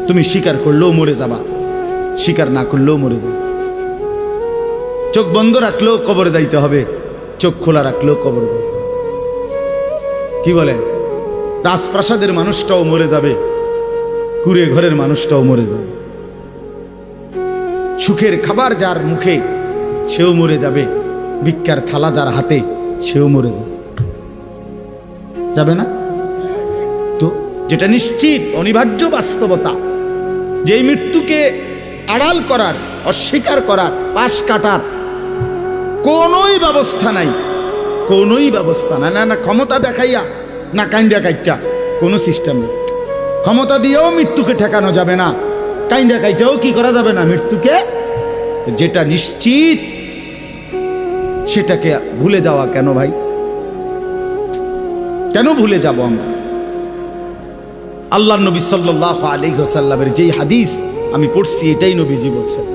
তুমি স্বীকার করলেও মরে যাবা, স্বীকার না করলেও মরে যাবে। চোখ বন্ধ রাখলেও কবরে যাইতে হবে, চোখ খোলা রাখলেও কবরে যাইতে হবে। কি বলেন? রাজপ্রাসাদের মানুষটাও মরে যাবে, কুড়ে ঘরের মানুষটাও মরে যাবে। সুখের খাবার যার মুখে সেও মরে যাবে, ভিক্ষার থালা যার হাতে সেও মরে যাবে। যাবে না? তো যেটা নিশ্চিত অনিবার্য বাস্তবতা, যে মৃত্যুকে আড়াল করার, অস্বীকার করার, পাশ কাটার কোনোই ব্যবস্থা নাই, কোনোই ব্যবস্থা নাই। না না ক্ষমতা দেখাইয়া, না কাইন্দা কাইটা, কোনো সিস্টেম নেই। ক্ষমতা দিয়েও মৃত্যুকে ঠেকানো যাবে না, কাইন্দা কাইটাও কি করা যাবে না মৃত্যুকে। যেটা নিশ্চিত সেটাকে ভুলে যাওয়া কেন ভাই? কেন ভুলে যাব আমরা? আল্লাহর নবী সাল্লাল্লাহু আলাইহি ওয়াসাল্লামের যেই হাদিস আমি পড়ছি, এটাই নবীজি বলছেন,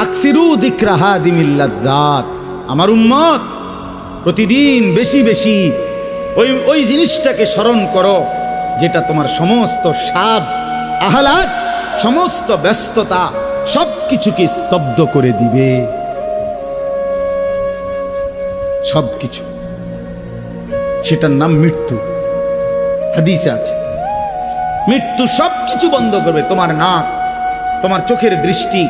আকসিরু যিকরা হাদিমিল লাজ্জাত। আমার উম্মত প্রতিদিন বেশি বেশি ওই জিনিসটাকে স্মরণ করো যেটা তোমার সমস্ত স্বাদ, আহ্লাদ, সমস্ত ব্যস্ততা সবকিছুকে স্তব্ধ করে দিবে। সবকিছু, সেটার নাম মৃত্যু। হাদিসে আছে মৃত্যু সবকিছু বন্ধ করবে। তোমার নাক, তোমার চোখের দৃষ্টি,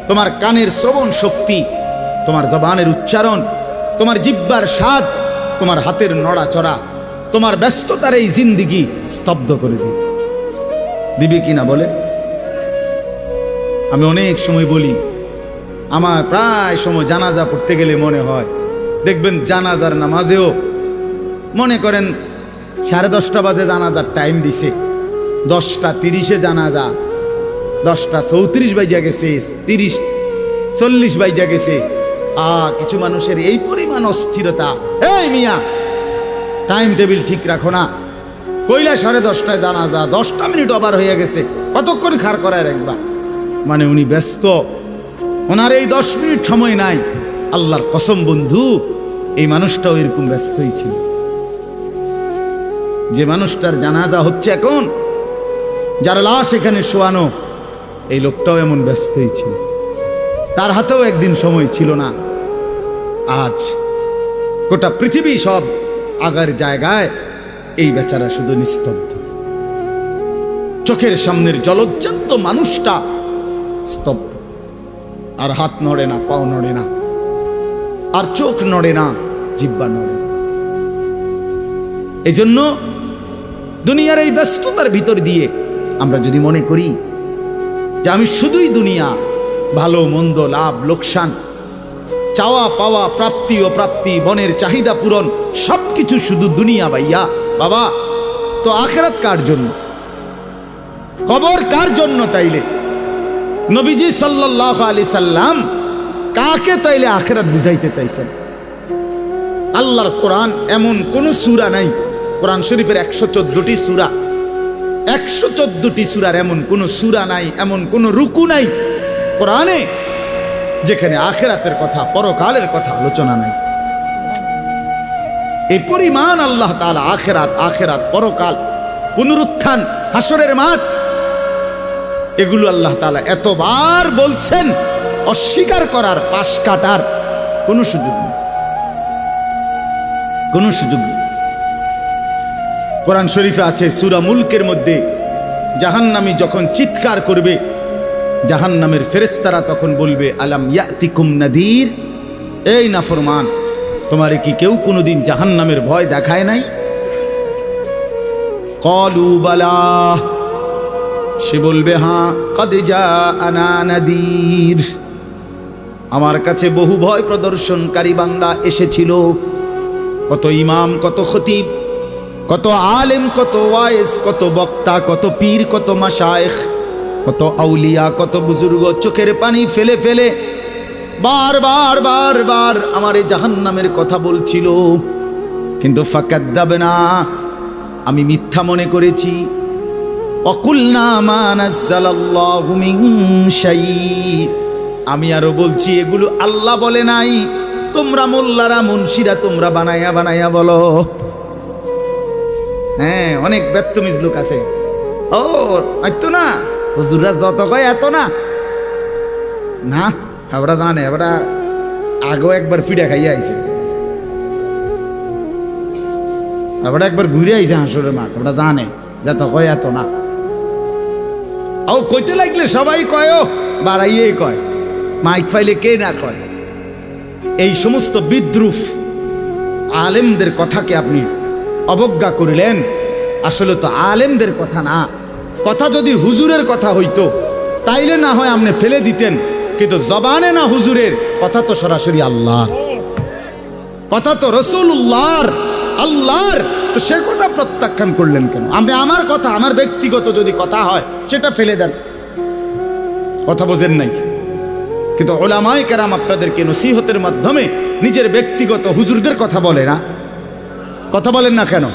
তোমার কানের শ্রবণ শক্তি, তোমার জবানের উচ্চারণ, তোমার জিহ্বার স্বাদ, তোমার হাতের নড়াচড়া, তোমার ব্যস্ততার এই জিন্দিগি স্তব্ধ করে দিবে। দিবে কিনা বলে? আমি অনেক সময় বলি, আমার প্রায় সময় জানাজা পড়তে গেলে মনে হয়, দেখবেন জানাজার নামাজেও মনে করেন 10:30 বাজে জানাজার টাইম দিছে, 10:30 জানাজা, 10:34 বাজে গেছে, 30-40 বাজে গেছে। কিছু মানুষের এই পরিমাণ অস্থিরতা, এই মিয়া টাইম টেবিল ঠিক রাখো না, কইলা 10:30 জানাজা, 10 মিনিট ওভার হয়ে গেছে, কতক্ষণ খাড় করায় রাখবা? মানে উনি ব্যস্ত, ওনার এই 10 মিনিট সময় নাই। আল্লাহর কসম বন্ধু, এই মানুষটাও এরকম ব্যস্তই ছিল। যে মানুষটার জানাজা হচ্ছে এখন, যার লাশ এখানে শোয়ানো, এই লোকটাও এমন ব্যস্তই ছিল। তার হাতেও একদিন সময় ছিল না। আজ গোটা পৃথিবী সব আগার জায়গায়, এই বেচারা শুধু নিস্তব্ধ। চোখের সামনের জলজ্জান্ত মানুষটা স্তব্ধ, আর হাত নড়ে না, পাও নড়ে না, আর চোখ নড়ে না, জিহ্বা নড়ে না। এজন্য দুনিয়ার এই ব্যস্ততার ভিতর দিয়ে আমরা যদি মনে করি যে আমি শুধুই দুনিয়া, ভালো মন্দ, লাভ লোকসান, চাওয়া পাওয়া, প্রাপ্তি অপ্রাপ্তি, মনের চাহিদা পূরণ, সবকিছু শুধু দুনিয়া ভাইয়া, বাবা তো আখিরাত কার জন্য? কবর কার জন্য? তাইলে নবীজি সাল্লাল্লাহু আলাইহি সাল্লাম কাকে তাইলে আখিরাত বুঝাইতে চাইছেন? আল্লাহর কোরআন এমন কোন সূরা নাই, কোরআন শরীফের 114টি সূরা, 114টি সূরার এমন কোন সূরা নাই, এমন কোন রুকু নাই কোরআনে যেখানে আখিরাতের কথা, পরকালের কথা আলোচনা নাই। এই পরিমাণ আল্লাহ তাআলা আখিরাত, আখিরাত, পরকাল, পুনরুত্থান, হাসরের মাঠ, এগুলো আল্লাহ তাআলা এতবার বলছেন, অস্বীকার করার, পাশ কাটার কোনো সুযোগ নেই, কোনো সুযোগ নেই। কোরআন শরীফে আছে সূরা মুলকের মধ্যে, জাহান্নামী যখন চিৎকার করবে, জাহান্নামের ফেরেশতারা তখন বলবে, আলাম ইয়াতিকুম নাদির, এই নাফরমান, তোমারে কি কেউ কোনোদিন জাহান্নামের ভয় দেখায় নাই? ক্বালু বালা, সে বলবে হ্যাঁ, কদ জাআনা নাদির, আমার কাছে বহু ভয় প্রদর্শনকারী বান্দা এসেছিল। কত ইমাম, কত খতিব, কত আলেম, কত ওয়াইজ, কত বক্তা, কত পীর, কত মাশায়েখ, কত আউলিয়া, কত বুজুর্গ চোখের পানি ফেলে ফেলে বারবার বারবার আমার এই জাহান্নামের কথা বলছিল, কিন্তু ফাকাদ্দাবনা, আমি মিথ্যা মনে করেছি। ওয়াকুলনা মা নাযালাল্লাহু মিন শাই, আমি আরো বলছি এগুলো আল্লাহ বলে নাই, তোমরা মোল্লারা, মুন্সিরা তোমরা বানায়া বানায়া বলো। হ্যাঁ, অনেক বেত্তমিজ লোক আছে, ও আইতো না, হুজুররা যত কয় এত না, না ওরা জানে, ওরা আগেও একবার ফিডা খাইয়া আইছে, ওরা একবার ঘুরে আইছে হাসরের মাঠ, ওরা জানে যত কয় এত না। ও কইতে লাগলে সবাই কয়, বাড়াইয়ে কয়, মাইক ফাইলে কে না কয়। এই সমস্ত বিদ্রুপ আলেমদের কথাকে আপনি অবজ্ঞা করিলেন। আসলে তো আলেমদের কথা না, কথা যদি হুজুরের কথা হইতো তাইলে না হয় আপনি ফেলে দিতেন, কিন্তু জবানে না হুজুরের কথা, তো সরাসরি আল্লাহর কথা, তো রাসূলুল্লাহর, আল্লাহর, তো সে কথা প্রত্যাখ্যান করলেন কেন? আপনি আমার কথা, আমার ব্যক্তিগত যদি কথা হয় সেটা ফেলে দেন, কথা বোঝেন নাই। কিন্তু উলামায়ে কেরাম আপনাদেরকে নসিহতের মাধ্যমে নিজের ব্যক্তিগত হুজুরদের কথা বলে না, কথা বলেন না কেন?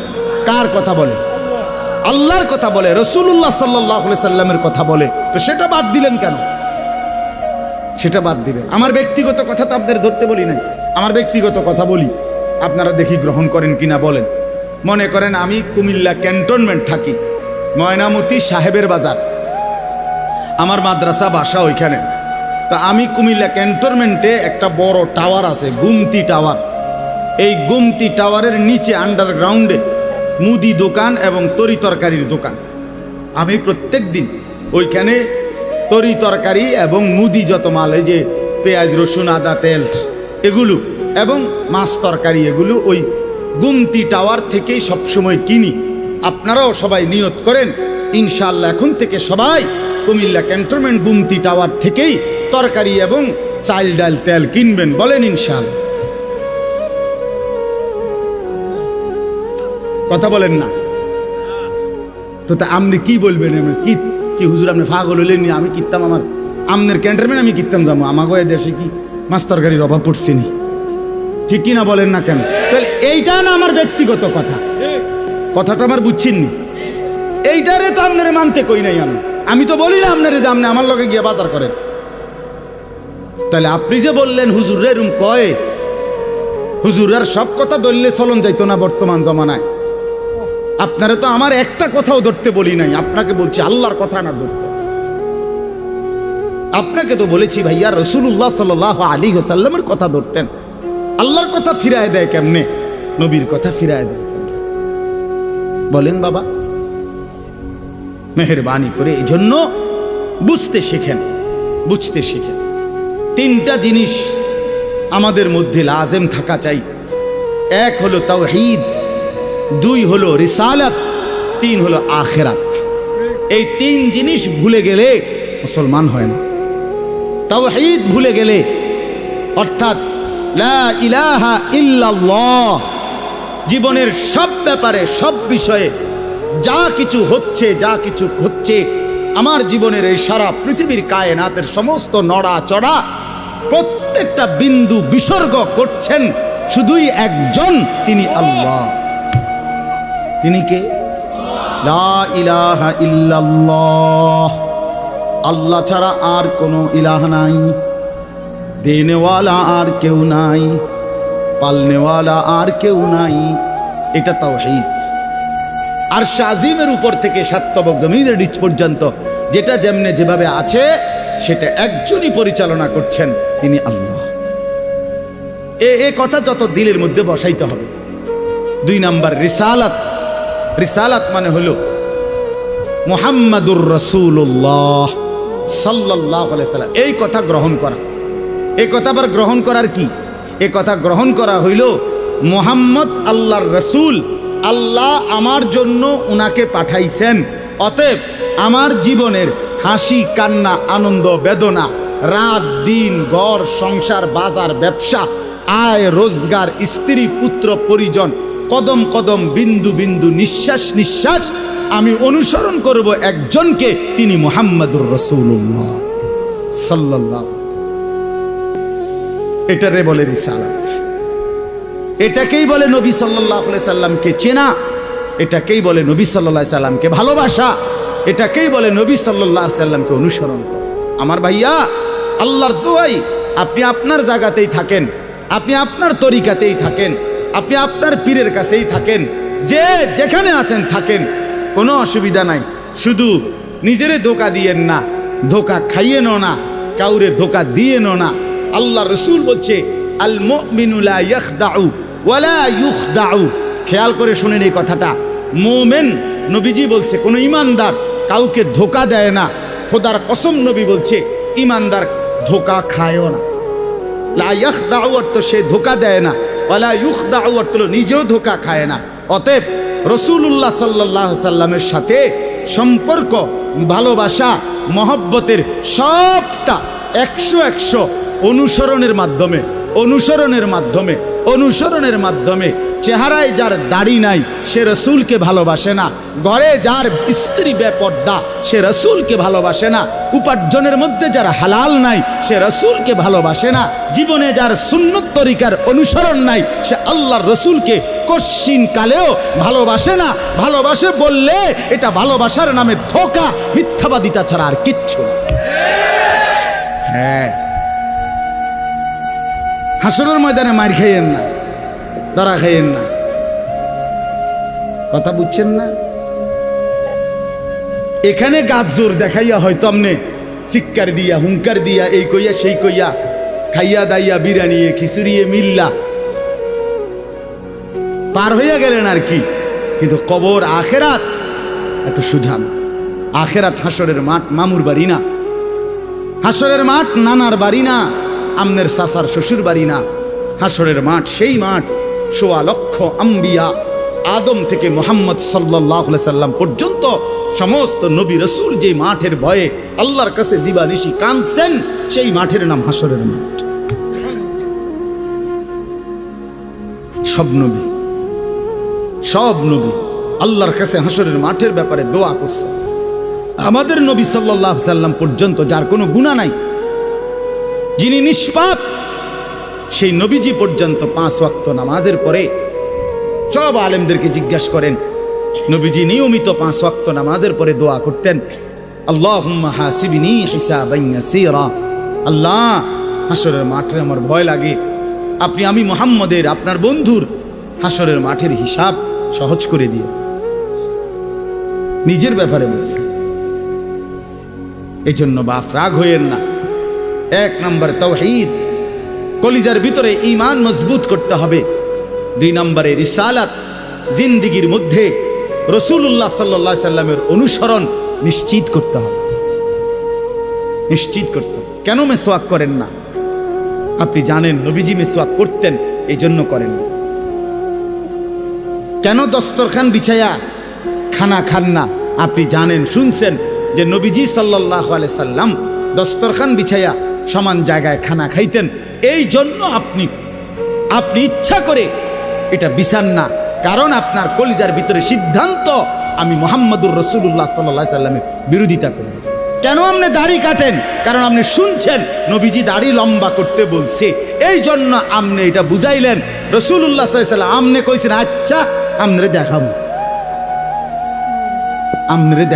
কার কথা বলে? আল্লাহর কথা বলে, রাসূলুল্লাহ সাল্লাল্লাহু আলাইহি সাল্লামের কথা বলে, তো সেটা বাদ দিলেন কেন? সেটা বাদ দিবেন। আমার ব্যক্তিগত কথা তো আপনাদের ধরতে বলি নাই, আমার ব্যক্তিগত কথা বলি, আপনারা দেখি গ্রহণ করেন কিনা বলেন। মনে করেন আমি কুমিল্লা ক্যান্টনমেন্ট থাকি, ময়নামতি সাহেবের বাজার, আমার মাদ্রাসা বাসা ওইখানে। তা আমি কুমিল্লা ক্যান্টনমেন্টে একটা বড় টাওয়ার আছে, গুমতি টাওয়ার। এই গুমতি টাওয়ারের নিচে আন্ডারগ্রাউন্ডে মুদি দোকান এবং তরি তরকারির দোকান। আমি প্রত্যেক দিন ওইখানে তরি তরকারি এবং মুদি যত মাল, এই যে পেঁয়াজ রসুন আদা তেল এগুলো এবং মাছ তরকারি, এগুলো ওই গুমতি টাওয়ার থেকেই সবসময় কিনি। আপনারাও সবাই নিয়ত করেন ইনশাআল্লাহ এখন থেকে সবাই কুমিল্লা ক্যান্টনমেন্ট গুমতি টাওয়ার থেকেই তরকারি এবং চাল ডাল তেল কিনবেন, বলেন ইনশাআল্লাহ। কথা বলেন না তো, তা আপনি কি বলবেন? কি কি হুজুর আপনি পাগল হইলেন? আমি কিনতাম, আমার আমনের ক্যান্টনমেন্ট আমি কিনতাম যাবো, আমাকে দেশে কি মাছ তরকারির অভাব পড়ছে নি? ঠিক কিনা বলেন না কেন? তাহলে এইটা না আমার ব্যক্তিগত কথা, কথাটা আমার বুঝছেননি? এইটারে তো আপনারে মানতে কই নাই আমি, আমি তো বলি না আপনারে যে আপনি আমার লগে গিয়ে বাজার করেন। তাহলে আপনি যে বললেন হুজুর এরম কয়, হুজুরের সব কথা ধরলে চলন যাইতো না বর্তমান জমানায়। আপনারা তো আমার একটা কথাও ধরতে বলি নাই, আপনাকে বলছি আল্লাহর কথা না ধরতে। আপনাকে তো বলেছি ভাইয়া রাসূলুল্লাহ সাল্লাল্লাহু আলাইহি ওয়াসাল্লামের কথা ধরতেন। আল্লাহর কথা ফিরায় দেয় কেমনে? নবীর কথা ফিরায় দেয় কেমনে? বলেন বাবা, মেহেরবানি করে। এই জন্য বুঝতে শিখেন, বুঝতে শিখেন। তিনটা জিনিস আমাদের মধ্যে লাজেম থাকা চাই। এক হলো তাওহীদ, দুই হলো রিসালাত, তিন হলো আখিরাত। এই তিন জিনিস ভুলে গেলে মুসলমান হয় না। তাওহীদ ভুলে গেলে, অর্থাৎ লা ইলাহা ইল্লাল্লাহ, জীবনের সব ব্যাপারে সব বিষয়ে যা কিছু হচ্ছে আমার জীবনের এই সারা পৃথিবীর কায়নাতের সমস্ত নড়া চড়া প্রত্যেকটা বিন্দু বিসর্গ করছেন শুধুই একজন, তিনি আল্লাহ। তিনি কে? লা ইলাহা ইল্লাল্লাহ, আল্লাহ ছাড়া আর কোনো ইলাহ নাই, দেনেওয়ালা আর কেউ নাই, পালনেওয়ালা আর কেউ নাই। এটা তাওহীদ। আর শাজিমের উপর থেকে সাতবক জমিনের নিচ পর্যন্ত যেটা যেমনে যেভাবে আছে সেটা একজনই পরিচালনা করছেন, তিনি আল্লাহ। এ কথা যত দিলের মধ্যে বসাইতে হবে। দুই নাম্বার রিসালাত। রিসালাত মানে হলো মুহাম্মাদুর রাসূলুল্লাহ সাল্লাল্লাহু আলাইহি সাল্লাম, এই কথা গ্রহণ করা। এই কথা আবার গ্রহণ করার কি? এই কথা গ্রহণ করা হইল মুহাম্মদ আল্লাহর রাসূল, আল্লাহ আমার জন্য উনাকে পাঠাইছেন, অতএব আমার জীবনের হাসি কান্না আনন্দ বেদনা, রাত দিন, ঘর সংসার বাজার ব্যবসা, আয় রোজগার, স্ত্রী পুত্র পরিজন, কদম কদম বিন্দু বিন্দু নিঃশ্বাস নিঃশ্বাস আমি অনুসরণ করব একজনকে, তিনি মুহাম্মাদুর রাসূলুল্লাহ সাল্লাল্লাহু আলাইহি ওয়াসাল্লাম। এটারে বলে রিসালাত। এটাকেই বলে নবী সাল্লাল্লাহু আলাইহি সাল্লামকে চেনা, এটাকেই বলে নবী সাল্লাল্লাহু আলাইহি সাল্লামকে ভালোবাসা, এটাকেই বলে নবী সাল্লাল্লাহু আলাইহি সাল্লামকে অনুসরণ করা। আমার ভাইয়া, আল্লাহর দোয়াই আপনি আপনার জায়গাতেই থাকেন, আপনি আপনার তরিকাতেই থাকেন, আপনি আপনার পীরের কাছেই থাকেন, যে যেখানে আছেন থাকেন, কোনো অসুবিধা নাই। শুধু নিজেরে ধোকা দিয়েন না, ধোকা খাইয়েনও না, কাউরে ধোকা দিয়েনও না। আল্লাহ রসুল বলছে আল মুমিনু লা ইয়াখদাউ ওয়ালা ইউখদাউ। খেয়াল করে শুনেন এই কথাটা। মোমেন, নবীজি বলছে, কোনো ইমানদার কাউকে ধোকা দেয় না। খোদার কসম নবী বলছে ইমানদার ধোকা খায়ও না। লা ইয়াখদাউ অর্থ সে ধোকা দেয় না, ওয়ালা ইউখদাউ অর্থ নিজেও ধোকা খায় না। অতএব রাসূলুল্লাহ সাল্লাল্লাহু আলাইহি সাল্লামের সাথে সম্পর্ক, ভালোবাসা, মহব্বতের সবটা 100 অনুসরণের মাধ্যমে, অনুসরণের মাধ্যমে। চেহারায় যার দাড়ি নাই সে রসুলকে ভালোবাসে না, ঘরে যার স্ত্রী বেপর্দা সে রসুলকে ভালোবাসে না, উপার্জনের মধ্যে যার হালাল নাই সে রসুলকে ভালোবাসে না, জীবনে যার সুন্নত তরিকার অনুসরণ নাই সে আল্লাহর রসুলকে কশ্চিন কালেও ভালোবাসে না। ভালোবাসে বললে এটা ভালোবাসার নামে ধোঁকা, মিথ্যাবাদিতা ছাড়া আর কিচ্ছু না। হ্যাঁ, হাসরের ময়দানে মার খাইয়েন না, ধরা খাইয়েন না। কথা বুঝছেন না? এখানে গাছ জোর দেখাইয়া হয়তো আমনে চিৎকার দিয়া, হুঙ্কার দিয়া, এই কইয়া সেই কইয়া, খাইয়া দাইয়া, বিরানিয়ে খিচুড়িয়ে মিল্লা পার হইয়া গেলেন আর কি। কিন্তু কবর, আখেরাত এত সুধান। আখেরাত হাসরের মাঠ, মামুর বাড়ি না। হাসরের মাঠ নানার বাড়ি না, আমনের চাচার শ্বশুর বাড়ি না। হাসরের মাঠ সেই মাঠ ১৬ লক্ষ আম্বিয়া, আদম থেকে মুহাম্মদ সাল্লাল্লাহু আলাইহি সাল্লাম পর্যন্ত সমস্ত নবী রাসূল যে মাঠের ভয়ে আল্লাহর কাছে দিবানিশি কাঁদছেন, সেই মাঠের নাম হাসরের মাঠ। সব নবী আল্লাহর কাছে হাসরের মাঠের ব্যাপারে দোয়া করছে। আমাদের নবী সাল্লাল্লাহু আলাইহি সাল্লাম পর্যন্ত যার কোনো গুনাহ নাই, যিনি নিষ্পাপ, সেই নবীজি পর্যন্ত 5 ওয়াক্ত নামাজের পরে সব আলেমদেরকে জিজ্ঞাসা করেন, নবীজি নিয়মিত 5 ওয়াক্ত নামাজের পরে দোয়া করতেন, আল্লাহুম্মা হাসিবনি হিসাবান ইয়াসীরা। আল্লাহ, হাসরের মাঠে আমার ভয় লাগে, আপনি আমি মুহাম্মদের, আপনার বন্ধুর হাসরের মাঠের হিসাব সহজ করে দিও। নিজের ব্যাপারে বলছে। এই জন্য বাপ রাগ হইয়েন না। 1 নম্বর তাওহীদ, কলিজার ভিতরে ঈমান মজবুত করতে হবে। 2 নম্বরে রিসালাত, জিন্দেগীর মধ্যে রাসূলুল্লাহ সাল্লাল্লাহু আলাইহি সাল্লামের অনুসরণ নিশ্চিত করতে হবে। কেন মেসওয়াক করেন না? আপনি জানেন নবীজি মেসওয়াক করতেন, এই জন্য করেন না। কেন দস্তরখান বিছায়া খানা খান না? আপনি জানেন, শুনছেন যে নবীজি সাল্লাল্লাহু আলাইহি সাল্লাম দস্তরখান বিছায়া সমান জায়গায় খানা খাইতেন, এই জন্য আপনি ইচ্ছা করে এটা বিছান না। কারণ আপনার কলিজার ভিতরে সিদ্ধান্ত, আমি মুহাম্মদুর রাসূলুল্লাহ সাল্লাল্লাহু আলাইহি সাল্লামের বিরোধিতা করব। কেন আপনি দাড়ি কাটেন? কারণ আপনি শুনছেন নবীজি দাড়ি লম্বা করতে বলছে, এই জন্য আপনি এটা বুঝাইলেন। রাসূলুল্লাহ সাল্লাল্লাহু আলাইহি সাল্লাম আপনি কইছেন, আচ্ছা আমরে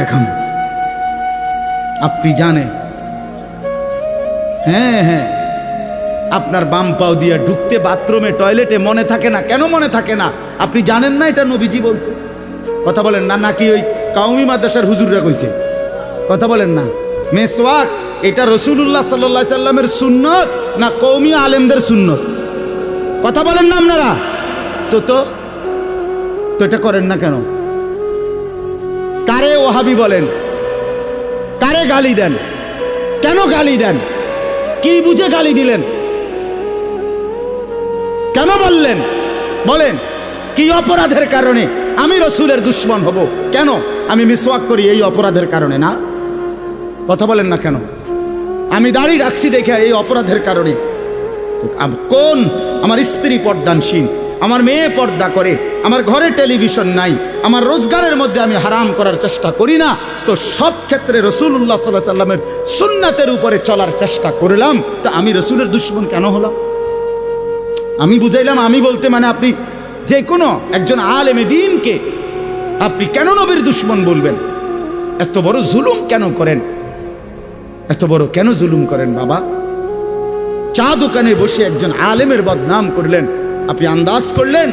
দেখাম, আপনি জানেন। হ্যাঁ, আপনার বাম পাও দিয়া ঢুকতে বাথরুমে, টয়লেটে মনে থাকে না। কেন মনে থাকে না? আপনি জানেন না এটা নবীজি বলছে। কথা বলেন না, নাকি ওই কাউমি মাদ্রাসার হুজুররা কইছে? কথা বলেন না। মেসওয়াক এটা রাসূলুল্লাহ সাল্লাল্লাহু আলাইহি সাল্লামের সুন্নত না কওমি আলেমদের সুন্নত? কথা বলেন না আপনারা। তো এটা করেন না কেন? কারে ওহাবি বলেন? কারে গালি দেন? কেন গালি দেন? কি বুঝে গালি দিলেন? কেন বললেন? বলেন, কি অপরাধের কারণে আমি রাসূলের দুশমন হব? কেন? আমি মিসওয়াক করি এই অপরাধের কারণে না? কথা বলেন না কেন? আমি দাড়ি রাখছি দেখে এই অপরাধের কারণে? কোন আমার স্ত্রী পর্দানশীল, আমার মেয়ে পর্দা করে, আমার ঘরে টেলিভিশন নাই, আমার রোজগারের মধ্যে আমি হারাম করার চেষ্টা করি না, তো সব ক্ষেত্রে রাসূলুল্লাহ সাল্লাল্লাহু আলাইহি সাল্লামের সুন্নাতের উপরে চলার চেষ্টা করলাম, তো আমি রাসূলের দুশমন কেন হলাম? আমি বুঝাইলাম, আমি বলতে মানে আপনি যে কোনো একজন আলেমে দ্বীনকে আপনি কেন নবীর দুশমন বলবেন? এত বড় জুলুম কেন করেন? এত বড় কেন জুলুম করেন বাবা? চা দোকানে বসে একজন আলেমের বদনাম করলেন, আপনি আন্দাজ করলেন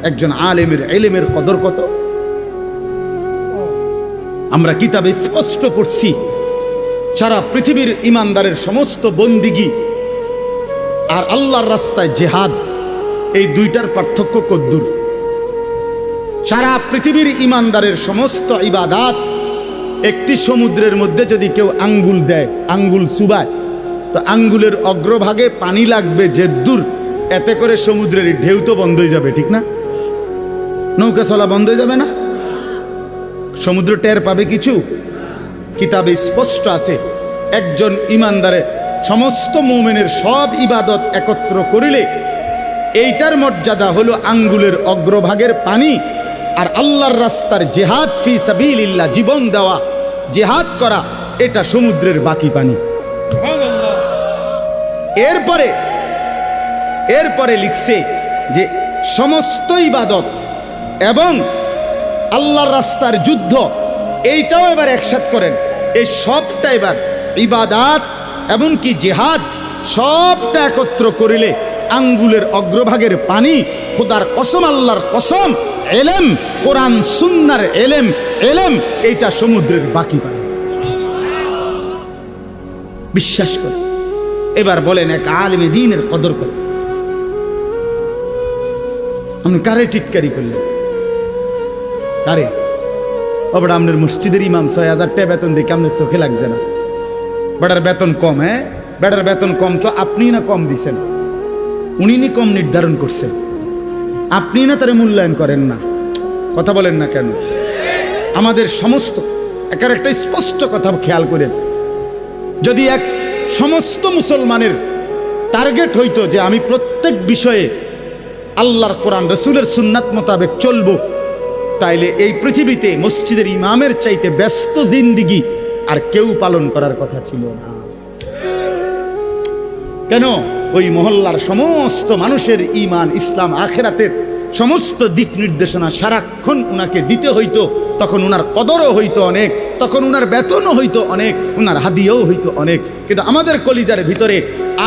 একজন আলেমের ইলমের কদর কত? আমরা কিতাবে স্পষ্ট পড়ছি সারা পৃথিবীর ইমানদারের সমস্ত বন্দিগি আর আল্লাহর রাস্তায় জিহাদ, এই দুইটার পার্থক্য কদ্দুর। সারা পৃথিবীর ইমানদারের সমস্ত ইবাদাত একটি সমুদ্রের মধ্যে যদি কেউ আঙ্গুল দেয়, আঙ্গুল চুবায়, তো আঙ্গুলের অগ্রভাগে পানি লাগবে যে দূর, এতে করে সমুদ্রের ঢেউ তো বন্ধ হয়ে যাবে, ঠিক না? নৌকা চলা বন্ধ হয়ে যাবে না? সমুদ্র টের পাবে কিছু? কিতাবে স্পষ্ট আছে একজন ইমানদারের সমস্ত মুমিনের সব ইবাদত একত্র করিলে এইটার মর্যাদা হলো আঙ্গুলের অগ্রভাগের পানি। আর আল্লাহর রাস্তার জিহাদ ফি সাবিলিল্লাহ, জীবন দেওয়া, জিহাদ করা, এটা সমুদ্রের বাকি পানি। এরপরে লিখছে যে সমস্ত ইবাদত এবং আল্লাহর রাস্তার যুদ্ধ, এইটাও এবার একসাথ করেন। এই সবটা এবার ইবাদাত এমনকি জিহাদ সবটা একত্র করিলে আঙ্গুলের অগ্রভাগের পানি, খোদার কসম, আল্লাহর কসম, এলেম, কোরআন সুন্নাহর এলেম, এইটা সমুদ্রের বাকি পানি। বিশ্বাস করে এবার বলেন এক আলেমে দ্বীনের কদর করে আপনি কারে টিটকারি করলেন? কারে? ওটা আপনার মসজিদের ইমাম ৬,০০০ টাকা বেতন দেখে আপনার চোখে লাগছে না? বেটার বেতন কম, হ্যাঁ বেটার বেতন কম তো আপনি না কম দিছেন, উনি নি কম নির্ধারণ করছেন, আপনি না তারে মূল্যায়ন করেন না। কথা বলেন না কেন? আমাদের সমস্ত একার একটা স্পষ্ট কথা খেয়াল করেন, যদি এক সমস্ত মুসলমানের টার্গেট হইতো যে আমি প্রত্যেক বিষয়ে আল্লাহর কোরআন রসুলের সুন্নাত মোতাবেক চলবো, তাইলে এই পৃথিবীতে মসজিদের ইমামের চাইতে ব্যস্ত জিন্দিগি আর কেউ পালন করার কথা ছিল না। কেন? ওই মহল্লার সমস্ত মানুষের ঈমান, ইসলাম, আখিরাতের সমস্ত দিক নির্দেশনা সারাক্ষণ উনাকে দিতে হইতো, তখন উনার কদরও হইতো অনেক, তখন উনার বেতনও হইতো অনেক, উনার হাদিয়াও হইতো অনেক। কিন্তু আমাদের কলিজার ভিতরে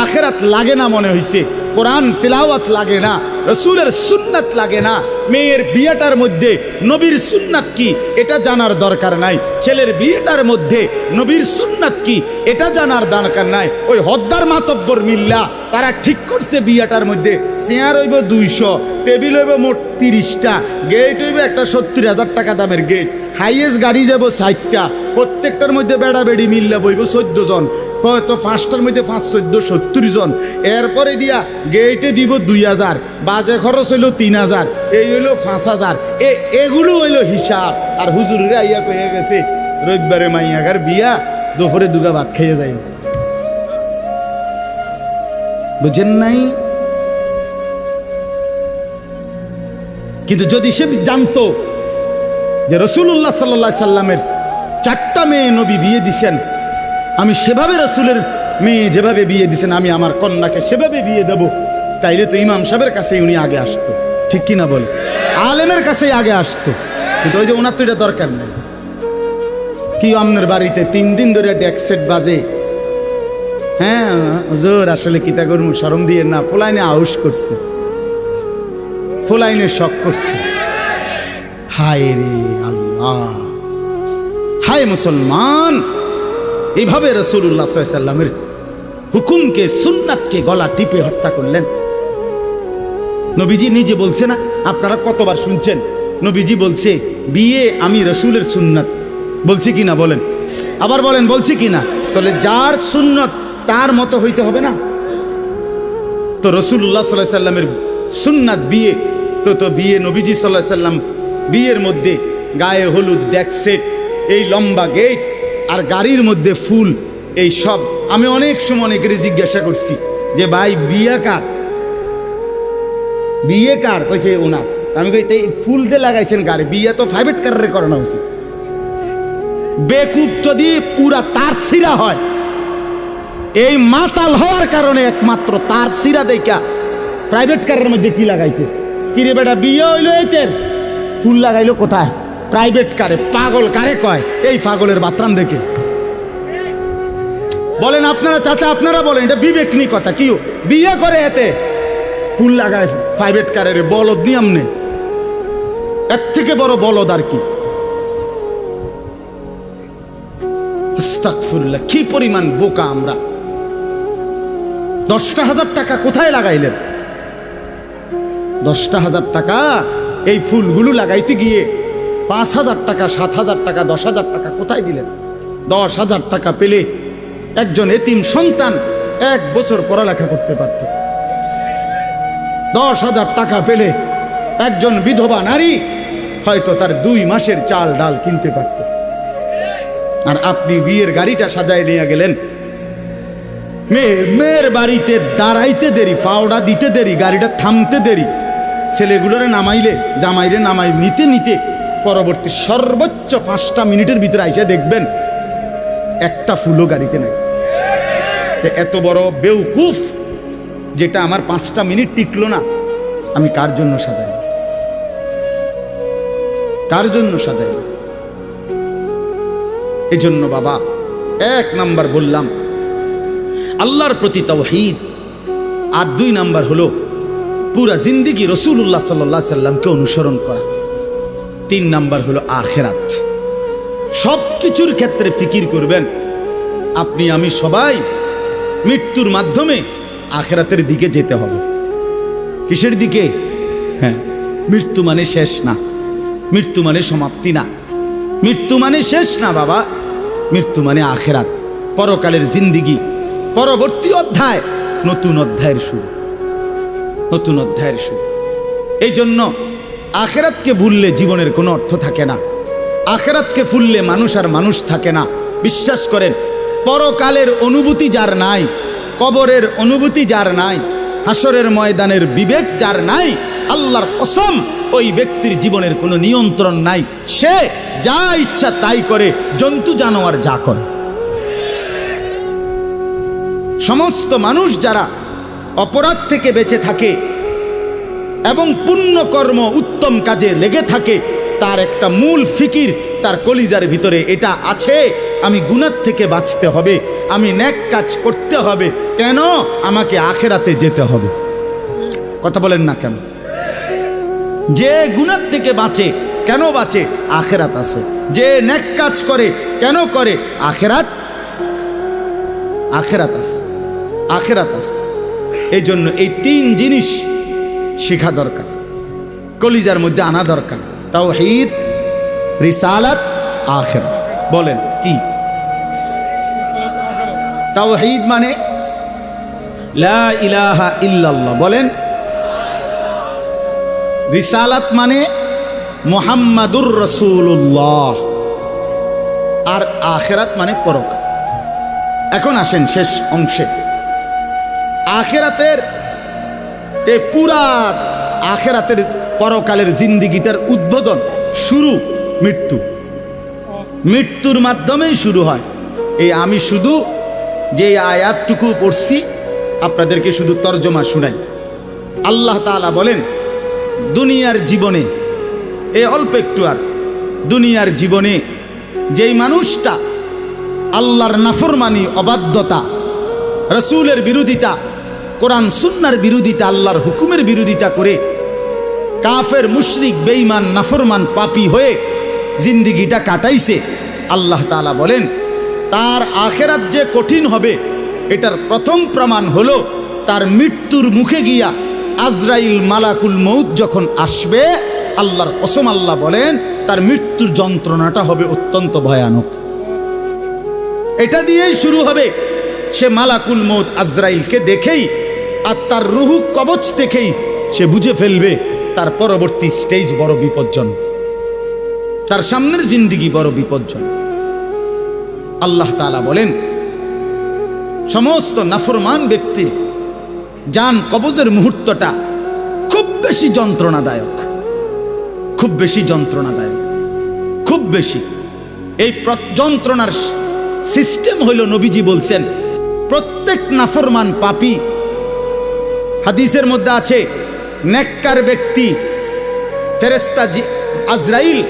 আখিরাত লাগে না মনে হইছে, কোরআন তিলাওয়াত লাগে না, রসুলের সুন্নাত লাগে না, মেয়ের বিয়েটার মধ্যে নবীর সুন্নাত কি এটা জানার দরকার নাই, ছেলের বিয়েটার মধ্যে নবীর সুন্নাত কি এটা জানার দরকার নাই। ওই হদ্দার মাতব্বর মিল্লা তারা ঠিক করছে বিয়েটার মধ্যে চেয়ার হইব ২০০, টেবিল হইব মোট ৩০টা, গেট হইব একটা ৭০,০০০ টাকা দামের গেট, হাইয়েস্ট গাড়ি যাব ৬০টা, প্রত্যেকটার মধ্যে বেড়া বেড়ি মিল্লা বইব ১৪ জন, তো ৫টার মধ্যে ৫, ১৪, ৭০ জন। এরপরে দিয়া গেটে দিব ২,০০০, বাজে খরচ হইল ৩,০০০, এই হইল ৫,০০০। এগুলো হইল হিসাব। আর হুজুরে আইয়া কয়ে গেছে রবিবারে মাইয়াগার বিয়া, দুপুরে দুগা ভাত খাইয়ে যাই। বুঝেন নাই? কিন্তু যদি সে জানতো যে রাসূলুল্লাহ সাল্লাল্লাহু আলাইহি সাল্লামের 4টা মেয়ে নবী বিয়ে দিছেন, আমি সেভাবে রাসূলের মেয়ে যেভাবে বিয়ে দিছেন আমি আমার কন্যাকে সেভাবে বিয়ে দেব, তাইলে তো ইমাম সাহেবের কাছেই উনি আগে আসতো, ঠিক কিনা বল? আলেমের কাছেই আগে আসতো। কিন্তু ওই যে ওনার তো এটা দরকার নেই। কি আপনার বাড়িতে 3 দিন ধরে ডেক সেট বাজে, হ্যাঁ হুজুর আসলে কিতা করবো, শরম দিয়ে না, ফুলাইনে আউশ করছে, ফুলাইনে শখ করছে। হায় রে আল্লাহ, হায় মুসলমান, এইভাবে রাসূলুল্লাহ সাল্লাল্লাহু আলাইহি সাল্লামের হুকুমকে, সুন্নাতকে গলা টিপে হত্যা করলেন। নবীজি নিজে বলছে না, আপনারা কতবার শুনছেন, নবীজি বলছে বিয়ে আমি রাসূলের সুন্নাত, বলছি কিনা বলেন? আবার বলেন বলছি কিনা? তাহলে যার সুন্নাত তার মতো হইতে হবে না? তো রাসূলুল্লাহ সাল্লাল্লাহু আলাইহি সাল্লামের সুন্নাত বিয়ে, তো বিয়ে নবীজি সাল্লাল্লাহু আলাইহি সাল্লাম বিয়ের মধ্যে গায়ে হলুদ, ডেক সেট, এই লম্বা গেট আর গাড়ির মধ্যে ফুল, এই সব। আমি অনেক সময় অনেকের জিজ্ঞাসা করছি যে ভাই বিয়ে কার, বিয়ে কার? কইছে ওনার। আমি কই তাই ফুল দিয়ে লাগাইছেন গাড়ি, বিয়ে তো প্রাইভেট কারে করানো উচিত। বেকুব যদি পুরা তার সিরা হয়, এই মাতাল হওয়ার কারণে একমাত্র তার সিরা দেখা প্রাইভেট কারের মধ্যে কি লাগাইছে। কিরে বেটা বিয়ে হইলো এইতের, ফুল লাগাইলো কোথায়? প্রাইভেট কারে। পাগল কারে কয়? এই পাগলের বাতরাম দেখে। বলেন আপনারা চাচা, আপনারা বলেন, এটা বিবেক নি কথা। কি বিয়ে করে এতে ফুল লাগায় প্রাইভেট কারের, বলদ নি আমনে? এর থেকে বড় বলদ আর কি? আস্তাগফিরুল্লাহ, কি পরিমাণ বোকা আমরা। 10,000 টাকা কোথায় লাগাইলেন? 10,000 টাকা এই ফুলগুলো লাগাইতে গিয়ে 5,000 টাকা, 7,000 টাকা, 10,000 টাকা কোথায় দিলেন? 10,000 টাকা পেলে একজন এতিম সন্তান 1 বছর পড়ালেখা করতে পারত। 10,000 টাকা পেলে একজন বিধবা নারী হয়তো তার 2 মাসের চাল ডাল কিনতে পারত। আর আপনি বিয়ের গাড়িটা সাজায় নিয়ে গেলেন, মেয়ের বাড়িতে দাঁড়াইতে দেরি, ফাওড়া দিতে দেরি, গাড়িটা থামতে দেরি, ছেলেগুলোরে নামাইলে জামাইরে নামাই নিতে নিতে পরবর্তী সর্বোচ্চ 5টা মিনিটের ভিতরে আইসা দেখবেন একটা ফুলও গাড়িতে নাই। এত বড় বেউকুফ যেটা আমার 5টা মিনিট টিকলো না, আমি কার জন্য সাজাই? কার জন্য সাজাই? এই জন্য বাবা 1 নাম্বার বললাম আল্লাহর প্রতি তাওহীদ, আর 2 নাম্বার হলো পুরা জিন্দেগি রাসূলুল্লাহ সাল্লাল্লাহু আলাইহি সাল্লামকে অনুসরণ করা। 3 নাম্বার হলো আখিরাত। সব কিছুর ক্ষেত্রে ফিকির করবেন। আপনি আমি সবাই মৃত্যুর মাধ্যমে আখিরাতের দিকে যেতে হবে। কিসের দিকে? হ্যাঁ, মৃত্যু মানে শেষ না, মৃত্যু মানে সমাপ্তি না, মৃত্যু মানে শেষ না বাবা। মৃত্যু মানে আখিরাত, পরকালের জিন্দেগি, পরবর্তী অধ্যায়, নতুন অধ্যায়ের শুরু, নতুন অধ্যায়ের শুরু। এই জন্য আখিরাতকে ভুললে জীবনের কোনো অর্থ থাকে না। আখিরাতকে ভুললে মানুষ আর মানুষ থাকে না। বিশ্বাস করেন, পরকালের অনুভূতি যার নাই, কবরের অনুভূতি যার নাই, হাসরের ময়দানের বিবেক যার নাই, আল্লাহর কসম ওই ব্যক্তির জীবনের কোনো নিয়ন্ত্রণ নাই। সে যা ইচ্ছা তাই করে, জন্তু জানোয়ার যা করে। সমস্ত মানুষ যারা অপরাধ থেকে বেঁচে থাকে এবং পুণ্যকর্ম উত্তম কাজে লেগে থাকে, তার একটা মূল ফিকির তার কলিজার ভিতরে এটা আছে, আমি গুনাহ থেকে বাঁচতে হবে, আমি নেক কাজ করতে হবে। কেন? আমাকে আখিরাতে যেতে হবে। কথা বলেন না কেন? যে গুনাহ থেকে বাঁচে, কেন বাঁচে? আখিরাত আছে। যে নেক কাজ করে, কেন করে? আখিরাত, আখিরাত আছে, আখিরাত আছে। এই জন্য এই 3 জিনিস শেখা দরকার, কলিজার মধ্যে আনা দরকার। তাওহীদ, রিসালাত, আখিরাত। বলেন কি? তাওহীদ মানে লা ইলাহা ইল্লাল্লাহ, বলেন। রিসালাত মানে মুহাম্মাদুর রাসূলুল্লাহ, আর আখিরাত মানে পরকাল। এখন আসেন শেষ অংশে। আখিরাতের এই পুরা আখিরাতের পরকালের জিন্দেগিটার উদ্বোধন, শুরু মৃত্যু। মৃত্যুর মাধ্যমেই শুরু হয়। এই আমি শুধু যে আয়াতটুকু পড়ছি আপনাদেরকে শুধু তর্জমা শুনাই। আল্লাহ তাআলা বলেন, দুনিয়ার জীবনে, এই অল্প একটু, আর দুনিয়ার জীবনে যেই মানুষটা আল্লাহর নাফরমানি, অবাধ্যতা, রাসূলের বিরোধিতা, কোরআন সুন্নাহর বিরোধিতা, আল্লাহর হুকুমের বিরোধিতা করে কাফের, মুশরিক, বেঈমান, নাফরমান, পাপী হয়ে জিন্দেগিটা কাটাইছে, আল্লাহ তাআলা বলেন তার আখিরাত যে কঠিন হবে এটার প্রথম প্রমাণ হলো তার মৃত্যুর মুখে গিয়া আজরাইল মালাকুল মউত যখন আসবে, আল্লাহর কসম আল্লাহ বলেন তার মৃত্যুর যন্ত্রণাটা হবে অত্যন্ত ভয়ানক। এটা দিয়েই শুরু হবে। সে মালাকুল মউত আজরাইলকে দেখেই আর তার রুহু কবচ দেখেই সে বুঝে ফেলবে তার পরবর্তী স্টেজ বড় বিপজ্জনক, তার সামনের জিন্দেগি বড় বিপজ্জনক। আল্লাহ তাআলা বলেন সমস্ত নাফরমান ব্যক্তির জান কবজের মুহূর্তটা খুব বেশি যন্ত্রণাদায়ক, খুব বেশি যন্ত্রণাদায়ক, খুব বেশি। এই যন্ত্রণার সিস্টেম হইল, নবীজি বলছেন প্রত্যেক নাফরমান পাপী, হাদিসের মধ্যে আছে নেককার ব্যক্তি ফেরেশতা আজরাইল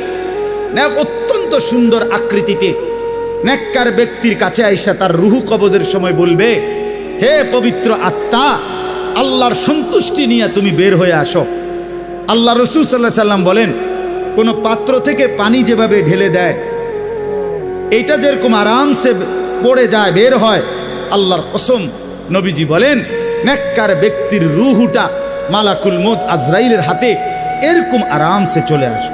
অত্যন্ত সুন্দর আকৃতিতে নেককার ব্যক্তির কাছে আইসা তার রুহু কবজের সময় বলবে, হে পবিত্র আত্মা, আল্লাহর সন্তুষ্টি নিয়ে তুমি বের হয়ে আসো। আল্লাহ রাসূল সাল্লাল্লাহু আলাইহি সাল্লাম বলেন, কোন পাত্র থেকে পানি যেভাবে ঢেলে দেয় এইটা যেরকম আরামসে পড়ে যায়, বের হয়, আল্লাহর কসম নবীজি বলেন নেককার ব্যক্তির রূহটা মালাকুল মউত আজরাইলের হাতে এরকম আরামসে চলে আসে।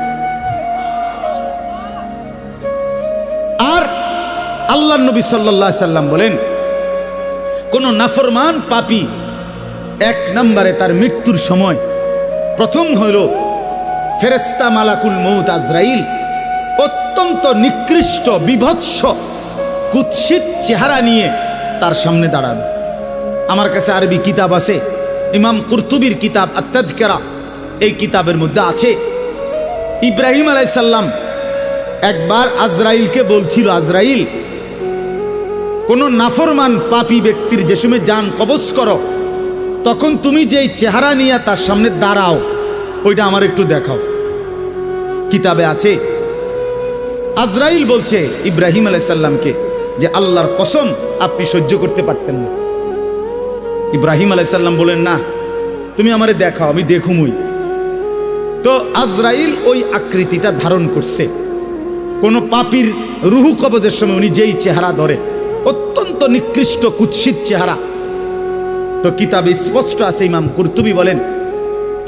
আর আল্লাহর নবী সাল্লাল্লাহু আলাইহি সাল্লাম বলেন কোন নাফরমান পাপী এক নম্বরে তার মৃত্যুর সময় প্রথম হইল ফেরেশতা মালাকুল মউত আজরাইল অত্যন্ত নিকৃষ্ট বিভৎস কুৎসিত চেহারা নিয়ে তার সামনে দাঁড়াবে। আমার কাছে আরবি কিতাব আছে, ইমাম কুরতুবির কিতাব আত-তাযকিরা, এই কিতাবের মধ্যে আছে ইব্রাহিম আলাইহিস সালাম একবার আজরাইলকে বলছিল, আজরাইল কোন নাফরমান পাপী ব্যক্তির যে সময় জান কবজ করো তখন তুমি যেই চেহারা নিয়ে তার সামনে দাঁড়াও ওইটা আমার একটু দেখাও। কিতাবে আছে আজরাইল বলছে ইব্রাহিম আলাইহিস সালামকে যে আল্লাহর কসম আপনি সহ্য করতে পারতেন না। ইব্রাহিম আলাইহিস সালাম বলেন না তুমি আমারে দেখাও, আমি দেখুমই। তো আজরাইল ওই আকৃতিটা ধারণ করছে। কোন পাপীর রুহু কবজের সময় উনি যেই চেহারা ধরে অত্যন্ত নিকৃষ্ট কুৎসিত চেহারা। তো কিতাবে স্পষ্ট আছে, ইমাম কুরতুবী বলেন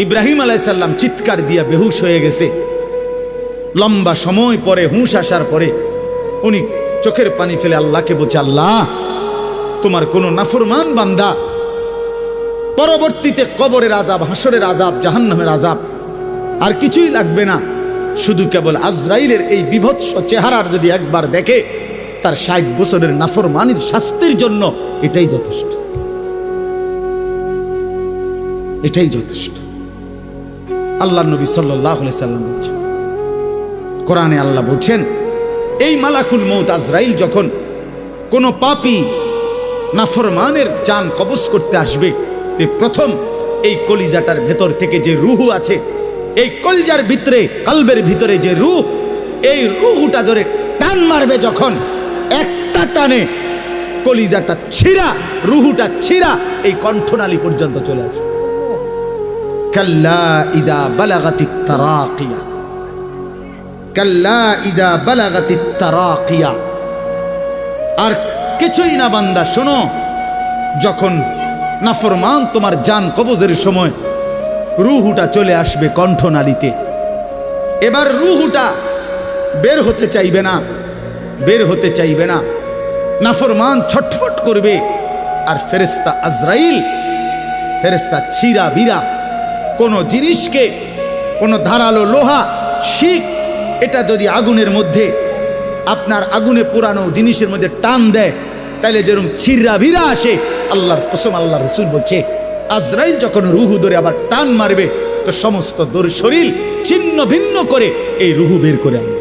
ইব্রাহিম আলাইহিস সালাম চিৎকার দিয়া বেহুশ হয়ে গেছে। লম্বা সময় পরে হুঁশ আসার পরে উনি চোখের পানি ফেলে আল্লাহকে বলছে, আল্লাহ তোমার কোন নাফরমান বান্দা পরবর্তীতে কবরের আযাব, হাসরের আযাব, জাহান্নামের আযাব আর কিছুই লাগবে না, শুধু কেবল আজরাইলের এই বিভৎস চেহারার যদি একবার দেখে তার ৬০ বছরের নাফরমানির শাস্তির জন্য এটাই যথেষ্ট, এটাই যথেষ্ট। আল্লাহ নবী সাল্লাল্লাহু আলাইহি সাল্লাম বলছেন, কোরআনে আল্লাহ বলছেন এই মালাকুল মউত আজরাইল যখন কোন পাপী নাফরমানের জান কবজ করতে আসবে তে প্রথম এই কলিজাটার ভেতর থেকে যে রূহ আছে, এই কলজার ভিতরে কলবের ভিতরে যে রূহ, এই রূহটা ধরে টান মারবে যখন, একটা টানে কলিজাটা ছিঁড়া, রূহটা ছিঁড়া এই কণ্ঠনালী পর্যন্ত চলে আসবে। কাল্লা ইযা বালাগাতিত তারাকিয়া, কাল্লা ইযা বালাগাতিত তারাকিয়া। আর কিছুই না বান্দা, শোনো, যখন নাফরমান তোমার জান কবজের সময় রূহটা চলে আসবে কণ্ঠনালীতে, এবার রূহটা বের হতে চাইবে না, বের হতে চাইবে না, নাফরমান ছটফট করবে। আর ফেরেশতা আজরাইল, ফেরেশতা ছিঁড়া বিরা কোন জিনিসকে, কোন ধারালো লোহা, শিক, এটা যদি আগুনের মধ্যে, আপনার আগুনে পোড়ানো জিনিসের মধ্যে টান দেয় তাইলে যেরকম ছিঁড়া ভিড়া আসে, আল্লাহর কসম আল্লাহ রাসূল বলছে আজরাইল যখন রুহু ধরে আবার টান মারবে তো সমস্ত দর শরীর ছিন্ন ভিন্ন করে এই রুহু বের করে আনবে।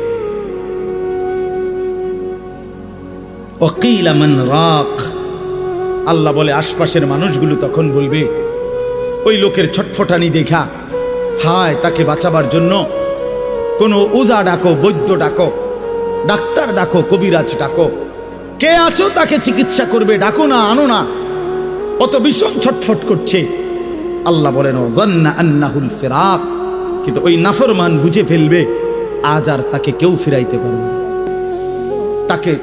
ওয়াকিলা মান রাক, আল্লাহ বলে আশপাশের মানুষগুলো তখন বলবে ওই লোকের ছটফটানি দেখা, হায় তাকে বাঁচাবার জন্য কোনো ওজা ডাকো, বৈদ্য ডাকো, ডাক্তার ডাকো, কবিরাজ ডাকো, কে আছো তাকে চিকিৎসা করবে, ডাকো না, আনো না, অত ভীষণ ছটফট করছে। আল্লাহ বলেন যান্না আন্নাহুল ফিরাক, কিন্তু ওই নাফরমান বুঝে ফেলবে আজ আর তাকে কেউ ফিরাইতে পারবে না,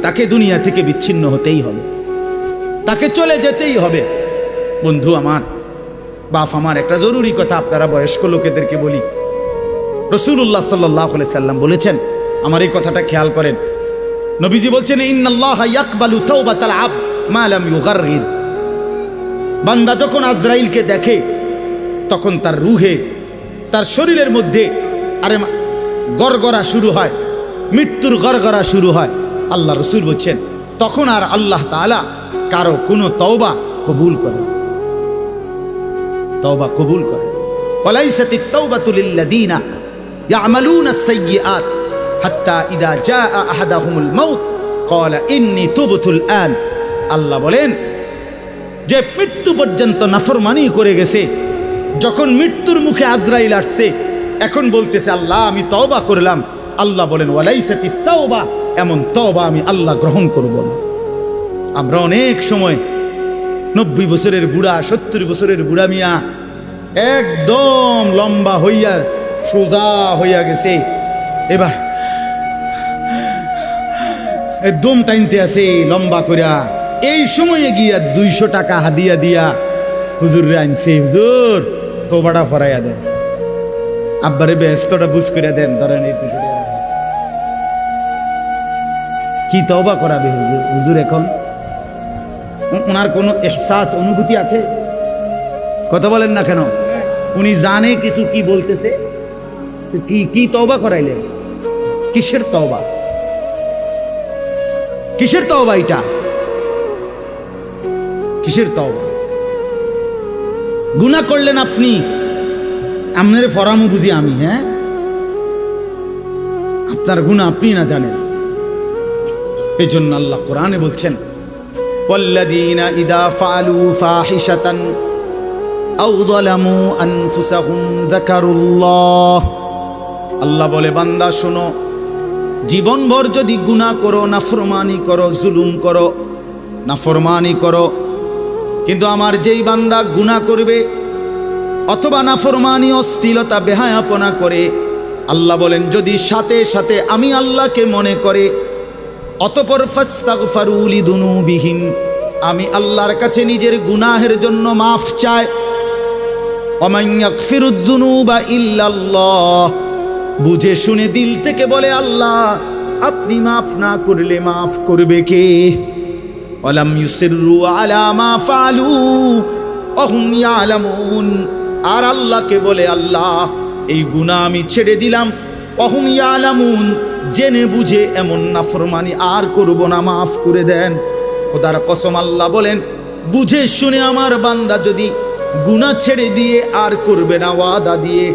তাকে দুনিয়া থেকে বিচ্ছিন্ন হতেই হবে, তাকে চলে যেতেই হবে। বন্ধু আমার, বাপ আমার, একটা জরুরি কথা আপনারা বয়স্ক লোকেদেরকে বলি। রাসূলুল্লাহ সাল্লাল্লাহু আলাইহি সাল্লাম বলেছেন, আমার এই কথাটা খেয়াল করেন, নবীজি বলছেন ইন্নাল্লাহা ইয়াকবালু তাওবাতাল আবদ মা লাম ইউগাররির। বান্দা যখন আজরাইলকে দেখে তখন তার রুহে, তার শরীরের মধ্যে আরে গড়গড়া শুরু হয়, মৃত্যুর গড়গড়া শুরু হয়। আল্লাহ রাসূল বলছেন তখন আর আল্লাহ তাআলা কারো কোনো তওবা কবুল করে, তওবা কবুল করে। ওয়ালাইসাতিত তাওবাতু লিল্লাযিনা ইয়ামালুনা আস-সাইয়্যাত হাত্তা ইযা জাআ আহাদাহুমুল মাউত ক্বালা ইন্নী তুবতুল আন। আল্লাহ বলেন যে মৃত্যু পর্যন্ত নাফরমানি করে গেছে, যখন মৃত্যুর মুখে আজরাইল আসছে এখন বলতেছে আল্লাহ আমি তওবা করলাম। আল্লাহ বলেন ওয়ালাইসাতিত তাওবা, এমন তওবা আমি আল্লাহ গ্রহণ করব না। আমরা অনেক সময় 90 বছরের বুড়া, 70 বছরের বুড়া মিয়া একদম লম্বা হইয়া সোজা হইয়া গেছে, এবার দম টাইনতে আছে লম্বা কইরা, এই সময়ে গিয়া 200 টাকা হাদিয়া দিয়া হুজুর আনছে, হুজুর তোবাটা ফরাইয়া দেন, আব্বারে ব্যস্তটা বুঝ করে দেন, ধরেন এই 200 টাকা। কি তওবা করাবে হুজুর? হুজুর এখন ওনার কোনো এহসাস অনুভূতি আছে? কথা বলেন না কেন? উনি জানে কিছু কি বলতেছে, কি তওবা করাইলেন? কিসের তওবা? কিসের তওবা এটা? কিসের তওবা? গুনাহ করলেন আপনি, আপনার ফরামু বুঝি আমি? হ্যাঁ, আপনার গুনাহ আপনি না জানেন। এই জন্য আল্লাহ কোরআনে বলছেন, ওয়াল্লাযীনা ইযা ফাআলু ফাহিশাতান আও যালামু আনফুসাহুম যাকারুল্লাহ। আল্লাহ বলে, বান্দা শোনো, জীবনভর যদি গুনাহ করো, নাফরমানি করো, জুলুম করো, নাফরমানি করো, কিন্তু আমার যেই বান্দা গুনাহ করবে অথবা নাফরমানি, অশ্লীলতা, বেহায়াপনা করে, আল্লাহ বলেন যদি সাথে সাথে আমি আল্লাহকে মনে করে, অতঃপর ফাস্তাগফারু লিযুনুবিহিম, আমি আল্লাহর কাছে নিজের গুনাহের জন্য মাফ চায়, ওয়া মান ইয়াগফিরুয যুনুবা ইল্লাল্লাহ, বুঝে শুনে দিল থেকে বলে আল্লাহ আপনি মাফ না করলে মাফ করবে কে? ওয়ালাম ইউসিররু আলা মা ফাআলু ওয়া হুম ইয়ালামুন, আর আল্লাহকে বলে আল্লাহ এই গুনাহ আমি ছেড়ে দিলাম, ওয়া হুম ইয়ালামুন, জেনে বুঝে এমন নাফরমানি আর করব না, মাফ করে দেন। খোদার কসম আল্লাহ বলেন, বুঝে শুনে আমার বান্দা যদি গুনাহ ছেড়ে দিয়ে আর করবে না, ওয়াদা দিয়ে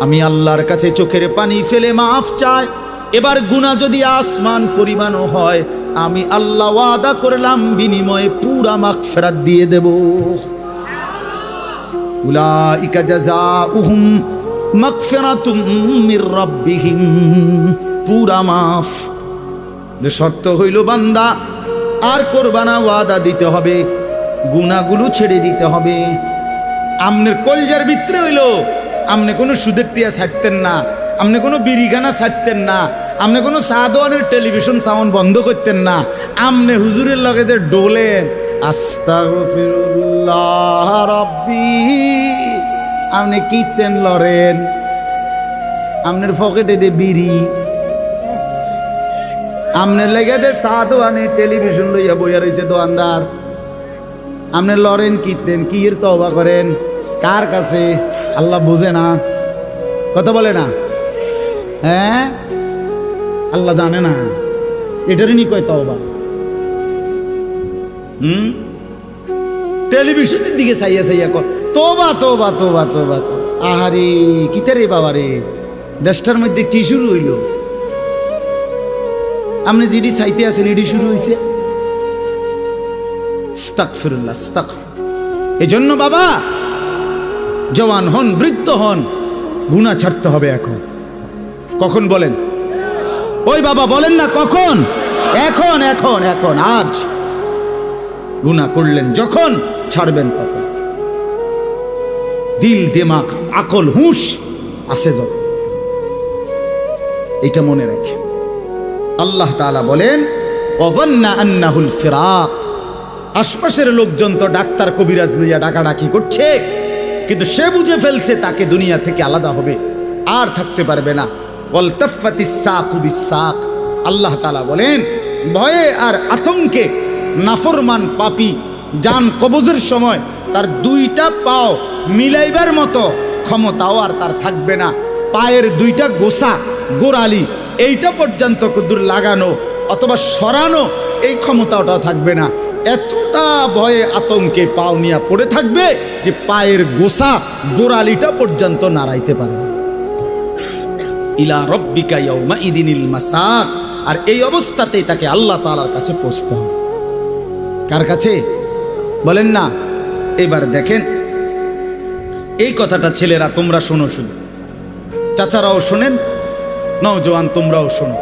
আমি আল্লাহর কাছে চোখের পানি ফেলে মাফ চায়, এবার গুনাহ যদি আসমান পরিমাণও হয়, আমি আল্লাহ ওয়াদা করলাম বিনিময়ে পুরা মাগফিরাত দিয়ে দেব। উলাইকা জাযাউহুম মাগফিরাতুম মির রাব্বিহিম, পুরা মাফ। যে শর্ত হইল বান্দা আর করবা না, ওয়াদা দিতে হবে, গুনাহগুলো ছেড়ে দিতে হবে। আমনের কলজার ভিতরে হইল আমনে কোনো সুদের টিয়া ছাড়তেন না, আমনে কোনো বিড়িখানা ছাড়তেন না, আমনে কোনো সাদওয়ানের টেলিভিশন সাউন্ড বন্ধ করতেন না, আমনে হুজুরের লগে যে ডোলেন আস্তাগফিরুল্লাহ রাব্বি, আমনে কীর্তন লরেন, আমনের পকেটে দে বিড়ি, আমনের লেগে দে সাদওয়ানে টেলিভিশন লইয়া বইয়া রয়েছে দোকানদার, আমনে লরেন কীর্তন, কি এর তওবা করেন কার কাছে? আল্লাহ বুঝে না? কথা বলে না? হ্যাঁ, আল্লাহ জানে না? এটারই নি কয় তওবা। টেলিভিশনের দিকে চাইয়া চাইয়া কর তোবা তোবা তোবা তোবা। আহারে কিতারে বাবা রে, দেশটার মধ্যে কি শুরু হইল? আপনি যেটি চাইতে আছেন এটি শুরু হয়েছে। আস্তাগফিরুল্লাহ, আস্তাগফির। এজন্য বাবা জওয়ান হন, বৃদ্ধ হন, গুনাহ ছাড়তে হবে এখন। কখন বলেন? ওই বাবা বলেন না কখন? এখন এখন এখন, আজ। গুনাহ করলেন যখন, ছাড়বেন তখন। দিল, দিমাগ, আকল, হুঁশ আছে যখন, এটা মনে রাখে। আল্লাহ তাআলা বলেন, ওয়াযান্না আন্নাহুল ফিরাক, আশপাশের লোকজন তো ডাক্তার কবিরাজ লইয়া ডাকাডাকি করছে, কিন্তু সে বুঝে ফেলছে তাকে দুনিয়া থেকে আলাদা হবে, আর থাকতে পারবে না। ওয়ালতাফাতিস সাকু বিসাক, আল্লাহ তাআলা বলেন ভয়ে আর আতঙ্কে নাফরমান পাপী জান কবজের সময় তার দুইটা পাও মিলাইবার মতো ক্ষমতাও আর তার থাকবে না। পায়ের দুইটা গোসা, গোড়ালি, এইটা পর্যন্ত কদ্দুর লাগানো অথবা সরানো এই ক্ষমতাটাও থাকবে না। এতটা ভয়ে আতঙ্কে পাও নিয়ে পড়ে থাকবে যে পায়ের গোসা, গোড়ালিটা পর্যন্ত নাড়াইতে পারবে। ইলা রব্বিকা ইয়াউমা ইদিনিল মাসাক, আর এই অবস্থাতেই তাকে আল্লাহ তাআলার কাছে পৌঁছতে হবে। কার কাছে বলেন না? এবার দেখেন এই কথাটা ছেলেরা তোমরা শোনো, শুধু চাচারাও শোনেন, নওজোয়ান তোমরাও শোনো।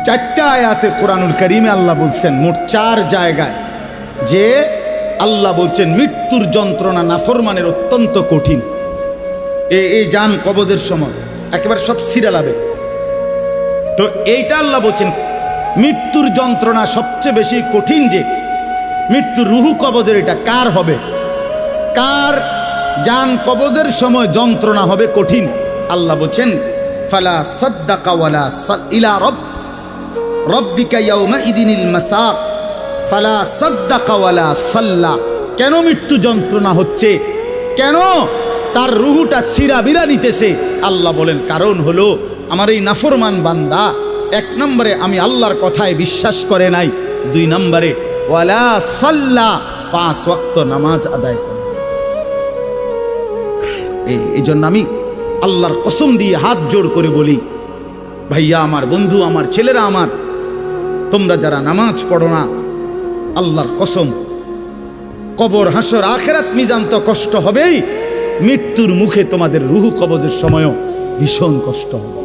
4টা আয়াতে কোরআনুল কারীমে আল্লাহ বলছেন, মোট 4 জায়গায়, যে আল্লাহ বলছেন মৃত্যুর যন্ত্রণা নাফরমানের অত্যন্ত কঠিন। এই জান কবজের সময় একেবারে সব ছিঁড়া লাবে। তো এইটা আল্লাহ বলছেন মৃত্যুর যন্ত্রণা সবচেয়ে বেশি কঠিন, যে মৃত্যুর রুহু কবজের এটা কার হবে, কার জান কবজের সময় যন্ত্রণা হবে কঠিন। আল্লাহ বলছেন ফালা সাদ্দাকা ওয়ালা ইলা রব্বিকা ইয়াউমা ইদিনিল মাসাক ফালা সাদ্দাকা ওয়ালা সাল্লা। কেন মৃত্যু যন্ত্রণা হচ্ছে, কেন তার রুহুটা ছিঁড়াবিরা নিতেছে? আল্লাহ বলেন কারণ হলো আমার এই নাফরমান বান্দা এক নম্বরে আমি আল্লাহর কথায় বিশ্বাস করে নাই, দুই নম্বরে ওয়ালা সাল্লা 5 ওয়াক্ত নামাজ আদায় করে। এই জন্য আমি আল্লাহর কসম দিয়ে হাত জোড় করে বলি, ভাইয়া আমার, বন্ধু আমার, ছেলেরা আমার, তোমরা যারা নামাজ পড়ো না, আল্লাহর কসম কবর, হাসর, আখিরাত, মিজান তো কষ্ট হবেই, মৃত্যুর মুখে তোমাদের রুহু কবজের সময়ও ভীষণ কষ্ট হবে,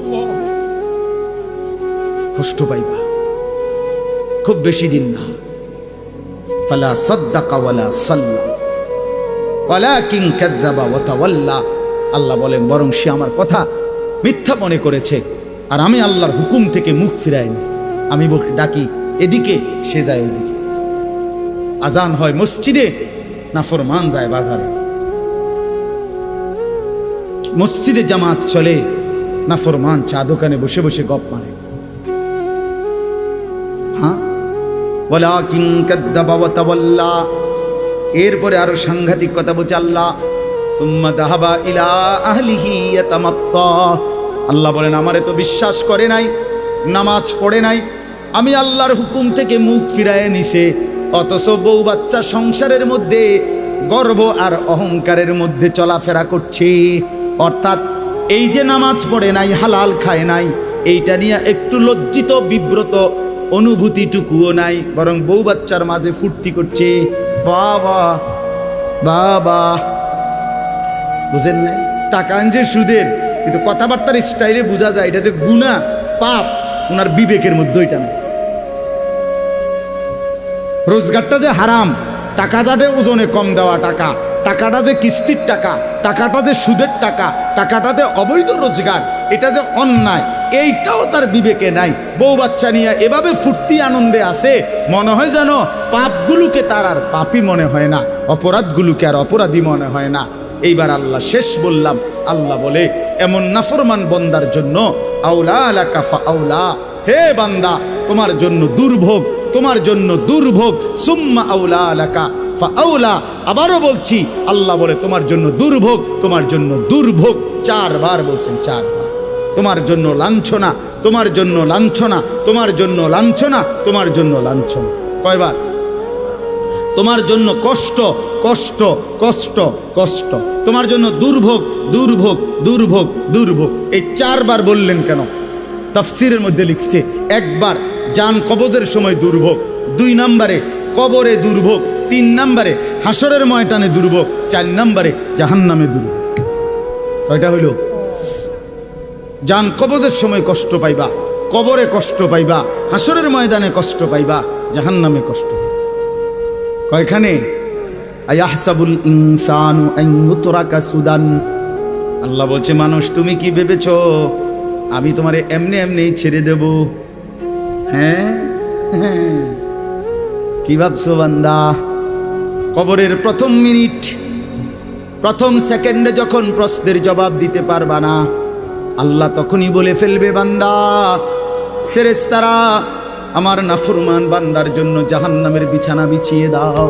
কষ্ট পাইবা, খুব বেশি দিন না। ফালা সাদ্দাকা ওয়ালা সাল্লা ওয়ালাকিন কাযাবা ওয়া তাওয়াল্লা। আল্লাহ বলেন বরং সে আমার কথা মিথ্যা মনে করেছে, আর আমি আল্লাহর হুকুম থেকে মুখ ফিরাই নিছি। আমি ডাকি এদিকে, সে যায় ওইদিকে। আজান হয় মসজিদে, নাফরমান যায় বাজারে। মসজিদে জামাত চলে, নাফরমান চা দোকানে বসে বসে গপ মারে। হ্যাঁ, ওয়ালাকিন কাযাবা ওয়া তাওয়াল্লা। এরপরে আরো সাংঘাতিক কথা বলছে আল্লাহ, সুম্মা যাহাবা ইলা আহলিহি ইয়াতামাত্তা। আল্লাহ বলেন আমারে তো বিশ্বাস করে নাই, নামাজ পড়ে নাই, আমি আল্লাহর হুকুম থেকে মুখ ফিরায় নিছে, অথচ বউ বাচ্চা সংসারের মধ্যে গর্ব আর অহংকারের মধ্যে চলাফেরা করছে। অর্থাৎ এই যে নামাজ পড়ে নাই, হালাল খায় নাই, এইটা নিয়ে একটু লজ্জিত বিব্রত অনুভূতিটুকুও নাই, বরং বউ বাচ্চার মাঝে ফুর্তি করছে। বাবা বাবা, বুঝেন নাই? টাকা আনছে সুদের, কিন্তু কথাবার্তার স্টাইলে বোঝা যায় এটা যে গুনাহ, পাপ, ওনার বিবেকের মধ্যে ওইটা নেই। রোজগারটা যে হারাম, টাকাটা যে ওজনে কম দেওয়া টাকা, টাকাটা যে কিস্তির টাকা, টাকাটা যে সুদের টাকা, টাকাটা যে অবৈধ রোজগার, এটা যে অন্যায়, এইটাও তার বিবেকে নাই। বউ বাচ্চা নিয়ে এভাবে ফুর্তি আনন্দে আসে, মনে হয় যেন পাপগুলোকে তার আর পাপই মনে হয় না, অপরাধগুলোকে আর অপরাধী মনে হয় না। এইবার আল্লাহ শেষ বললাম, আল্লাহ বলে এমন নাফরমান বন্দার জন্য আউলা আলাকা ফাআউলা, হে বান্দা তোমার জন্য দুর্ভোগ, তোমার জন্য দুর্ভোগ, সুম্মা আউলা আলাকা ফাআউলা। আবারও বলছি, আল্লাহ বলে তোমার জন্য দুর্ভোগ, তোমার জন্য দুর্ভোগ, 4 বার বলছেন, 4 বার। তোমার জন্য লাঞ্ছনা, তোমার জন্য লাঞ্ছনা, তোমার জন্য লাঞ্ছনা, তোমার জন্য লাঞ্ছনা। কয়বার? তোমার জন্য কষ্ট, কষ্ট, কষ্ট, কষ্ট, তোমার জন্য দুর্ভোগ, দুর্ভোগ, দুর্ভোগ, দুর্ভোগ। এই 4 বার বললেন কেন? তাফসীরের মধ্যে লিখছে, একবার জান কবজের সময় দুর্ভোগ, 2 নম্বরে কবরে দুর্ভোগ, 3 নম্বরে হাসরের ময়দানে দুর্ভোগ, 4 নম্বরে জাহান্নামে দুর্ভোগ। কয়টা হইল? জান কবজের সময় কষ্ট পাইবা, কবরে কষ্ট পাইবা, হাসরের ময়দানে কষ্ট পাইবা, জাহান্নামে কষ্ট। কয়খানে? আয়াহসাবুল ইনসানু আন ইউতরাকা সুদান। আল্লাহ বলছে মানুষ তুমি কি ভেবেছো আমি তোমারে এমনি এমনি ছেড়ে দেব? হ্যাঁ, কি ভাবছো বান্দা? কবরের প্রথম মিনিট, প্রথম সেকেন্ডে যখন প্রশ্নের জবাব দিতে পারবা না, আল্লাহ তখনই বলে ফেলবে বান্দা, ফেরেশতারা আমার নাফরমান বান্দার জন্য জাহান্নামের বিছানা বিছিয়ে দাও,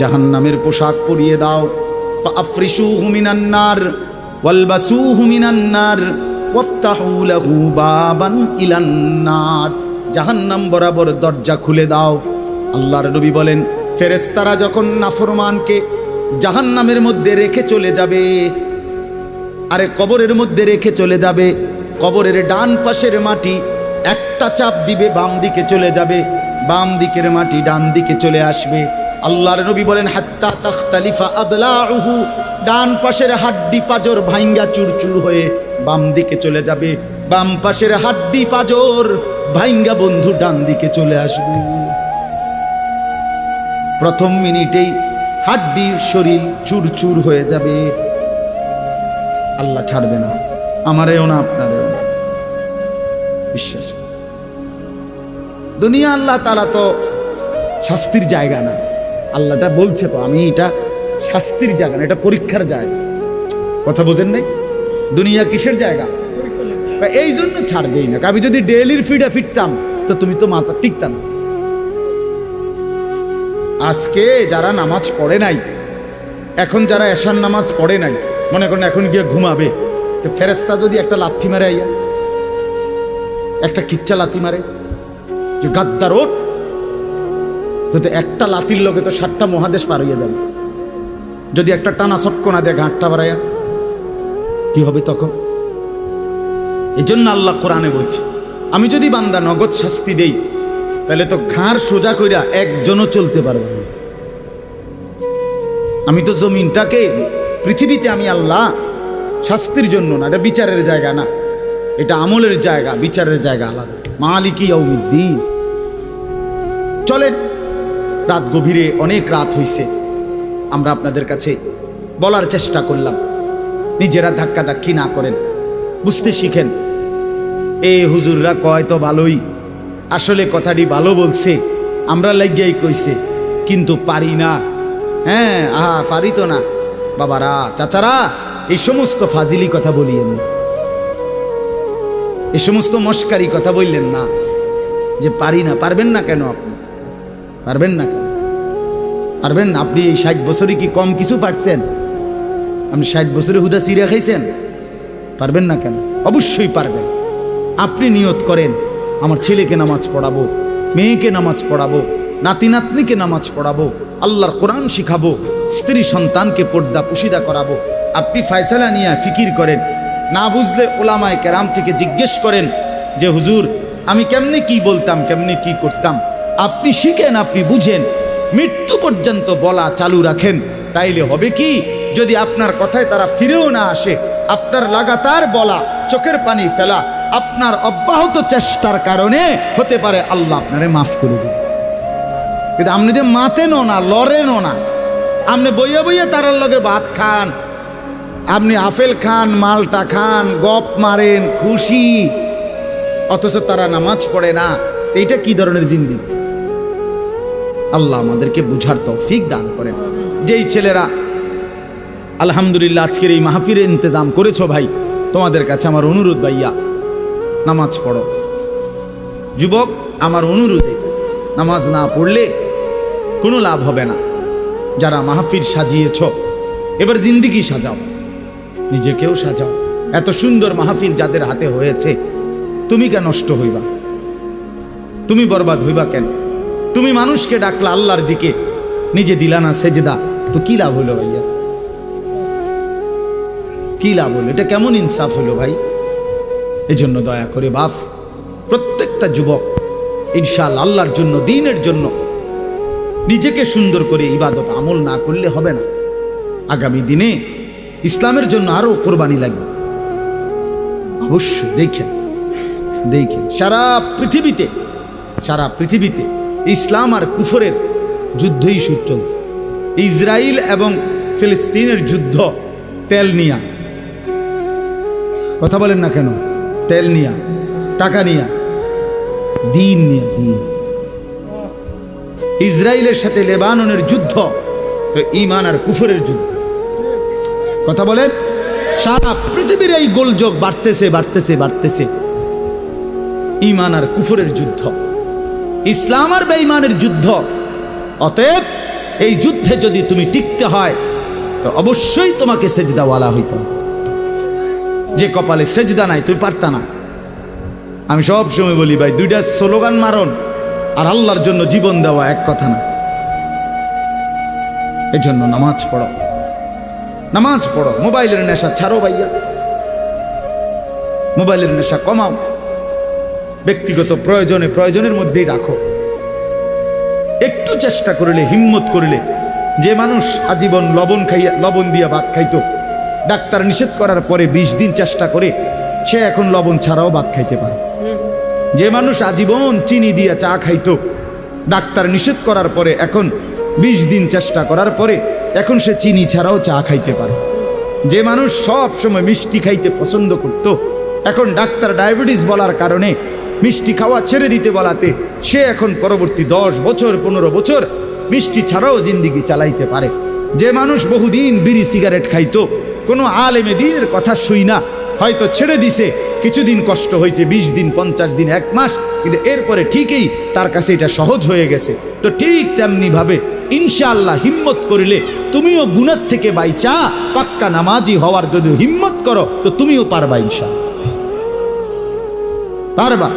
জাহান্নামের পোশাক পরিয়ে দাও। ফাআফরিশুহু মিনান নার ওয়ালবাসুহু মিনান নার ওয়াফতাহু লাহু বাবান ইলান নার। জাহান্নাম বরাবর দরজা খুলে দাও। আল্লাহর নবী বলেন, ফেরেশতারা যখন নাফরমানকে জাহান্নামের মধ্যে রেখে চলে যাবে, আরে কবরের মধ্যে রেখে চলে যাবে, কবরের ডান পাশের মাটি একটা চাপ দিবে, বাম দিকে চলে যাবে, বাম দিকের মাটি ডান দিকে চলে আসবে। আল্লাহর নবী বলেন, হাত্তা তাখতালিফা আদলাউহু, ডান পাশের হাড্ডি পাজর ভাঙ্গা চুরচুর হয়ে বাম দিকে চলে যাবে, বাম পাশের হাড্ডি পাজর ভাঙ্গা বন্ধু ডান দিকে চলে আসবে। প্রথম মিনিটেই হাড্ডির শরীর চুরচুর হয়ে যাবে। আল্লাহ ছাড়বে না, আমারেও না আপনারেও না, বিশ্বাস। দুনিয়া আল্লাহ তাআলা তো শাস্তির জায়গা না। আল্লাহটা বলছে তো আমি এটা শাস্তির জায়গা না, এটা পরীক্ষার জায়গা। কথা বোঝেন নাই? দুনিয়া কিসের জায়গা? এই জন্য ছাড় দেই না। আমি যদি ডেইলির ফিডে ফিরতাম তো তুমি তো মাথা টিকতা না। আজকে যারা নামাজ পড়ে নাই, এখন যারা এশার নামাজ পড়ে নাই, মনে করেন এখন গিয়ে ঘুমাবে, তো ফেরেশতা যদি একটা লাথি মারে, আইয়া একটা কিচ্ছা লাথি মারে যে গাদ্দার ওঠ, তো একটা লাথির লোকে তো 7টা মহাদেশ পার হইয়া যাবে। যদি একটা টানা চটকনা দেয় ঘাটটা বাড়াইয়া, কি হবে তখন? এই জন্য আল্লাহ কোরআনে বলছে, আমি যদি বান্দা নগদ শাস্তি দেই তাহলে তো ঘাড় সোজা কইরা একজনও চলতে পারবে না। আমি তো জমিনটাকে, পৃথিবীতে আমি আল্লাহ শাস্তির জন্য না, এটা বিচারের জায়গা না, এটা আমলের জায়গা, বিচারের জায়গা আলাদা। মালিকি ইয়াউমিদ্দিন। চলেন, রাত গভীরে, অনেক রাত হইছে, আমরা আপনাদের কাছে বলার চেষ্টা করলাম, নিজেরা ধাক্কাধাক্কি না করেন, বুঝতে শিখেন। এ হুজুররা কয় তো ভালোই, আসলে কথাটি ভালো বলছে, আমরা লাগিয়াই কইছে, কিন্তু পারি না। হ্যাঁ, পারি তো না। বাবারা, চাচারা, এই সমস্ত ফাজিলি কথা বলিয়েন না, এই সমস্ত মস্কারি কথা বললেন না যে পারি না। পারবেন না কেন? আপনি পারবেন না কেন? পারবেন না। আপনি এই 60 বছরে কি কম কিছু পারছেন? আপনি 60 বছরে হুদা চিড়া খাইছেন? পারবেন না কেন? অবশ্যই পারবেন। আপনি নিয়ত করেন, আমার ছেলেকে নামাজ পড়াবো, মেয়েকে নামাজ পড়াবো, নাতি নাতনিকে নামাজ পড়াবো, আল্লাহর কোরআন শিখাবো, স্ত্রী সন্তানকে পর্দা পুশিদা করাবো। আপনি ফয়সালা নিয়ে ফিকির করেন, না বুঝলে ওলামায়ে কেরাম থেকে জিজ্ঞেস করেন যে হুজুর আমি কেমনে কি বলতাম, কেমনে কি করতাম। আপনি শিখেন, আপনি বুঝেন, মৃত্যু পর্যন্ত বলা চালু রাখেন। তাইলে হবে কি, যদি আপনার কথায় তারা ফিরেও না আসে, আপনার লাগাতার বলা, চোখের পানি ফেলা, আপনার অব্যাহত চেষ্টার কারণে হতে পারে আল্লাহ আপনারে মাফ করে দেন। কিন্তু আপনি যে মাতেনও না, লড়েনও না, আপনি বইয়া বইয়া তারার লগে ভাত খান, আপনি আপেল খান, মালটা খান, গপ মারেন, খুশি, অথচ তারা নামাজ পড়ে না। এইটা কি ধরনের জিন্দেগি? আল্লাহ আমাদেরকে বুঝার তৌফিক দান করেন। যেই ছেলেরা আলহামদুলিল্লাহ আজকের এই মাহফিলের ইন্তজাম করেছো, ভাই তোমাদের কাছে আমার অনুরোধ, ভাইয়া নামাজ পড়ো। যুবক, আমার অনুরোধ এটা, নামাজ না পড়লে কোনো লাভ হবে না। যারা মাহফিল সাজিয়েছ, এবার জিন্দেগি সাজাও, নিজেকেও সাজাও। এত সুন্দর মাহফিল যাদের হাতে হয়েছে, তুমি কেন নষ্ট হইবা? তুমি বরবাদ হইবা কেন? তুমি মানুষকে ডাকলা আল্লাহর দিকে, নিজে দিলা না সেজদা, তো কি লাভ হলো ভাইয়া? কি লাভ হলো? এটা কেমন ইনসাফ হলো ভাই? এজন্য দয়া করে বাপ, প্রত্যেকটা যুবক ইনশাআল্লাহ আল্লাহর জন্য, দ্বীনের জন্য নিজেকে সুন্দর করে ইবাদত আমল না করলে হবে না। আগামী দিনে ইসলামের জন্য আরো কোরবানি লাগবে। অবশ্যই দেখেন, সারা পৃথিবীতে ইসলাম আর কুফরের যুদ্ধই শুরু চলছে। ইসরায়েল এবং ফিলিস্তিনের যুদ্ধ তেল নিয়া। কথা বলেন না কেন? তেল নিয়া, টাকা নিয়া, দিন নিয়া। ইসরায়েলের সাথে লেবাননের যুদ্ধ ঈমান আর কুফরের যুদ্ধ। কথা বলেন, সারা পৃথিবীর এই গোলযোগ বাড়তেছে। ঈমান আর কুফরের যুদ্ধ, ইসলাম আর বেঈমানের যুদ্ধ। অতএব এই যুদ্ধে যদি তুমি টিকতে হয় তো অবশ্যই তোমাকে সেজদাওয়ালা হইতে হবে। যে কপালে সেজদা নাই, তুই পারতা না। আমি সব সময় বলি ভাই, 2টা স্লোগান মারন আর আল্লাহর জন্য জীবন দেওয়া এক কথা না। এই জন্য নামাজ পড়ো, মোবাইলের নেশা ছাড়ো ভাইয়া, মোবাইলের নেশা কমাও, ব্যক্তিগত প্রয়োজনের মধ্যেই রাখো। একটু চেষ্টা করলে, হিম্মত করলে, যে মানুষ আজীবন লবণ দিয়ে ভাত খাইতো, ডাক্তার নিষেধ করার পরে 20 দিন চেষ্টা করে সে এখন লবণ ছাড়াও ভাত খাইতে পারে। যে মানুষ আজীবন চিনি দিয়ে চা খাইতো, ডাক্তার নিষেধ করার পরে এখন 20 দিন চেষ্টা করার পরে এখন সে চিনি ছাড়াও চা খাইতে পারে। যে মানুষ সব সময় মিষ্টি খাইতে পছন্দ করত, এখন ডাক্তার ডায়াবেটিস বলার কারণে মিষ্টি খাওয়া ছেড়ে দিতে বলাতে সে এখন পরবর্তী 10 বছর 15 বছর মিষ্টি ছাড়াও জিন্দিগি চালাইতে পারে। যে মানুষ বহুদিন বিড়ি সিগারেট খাইতো, কোনো আলেমে দ্বীনের কথা শুই না, হয়তো ছেড়ে দিছে, কিছুদিন কষ্ট হয়েছে, 20 দিন 50 দিন 1 মাস, কিন্তু এরপরে ঠিকই তার কাছে এটা সহজ হয়ে গেছে। তো ঠিক তেমনি ভাবে ইনশাআল্লাহ হিম্মত করিলে তুমিও গুনাহ থেকে বাইচা পাক্কা নামাজি হওয়ার যদি হিম্মত করো তো তুমিও পারবা, ইনশাআল্লাহ পারবা।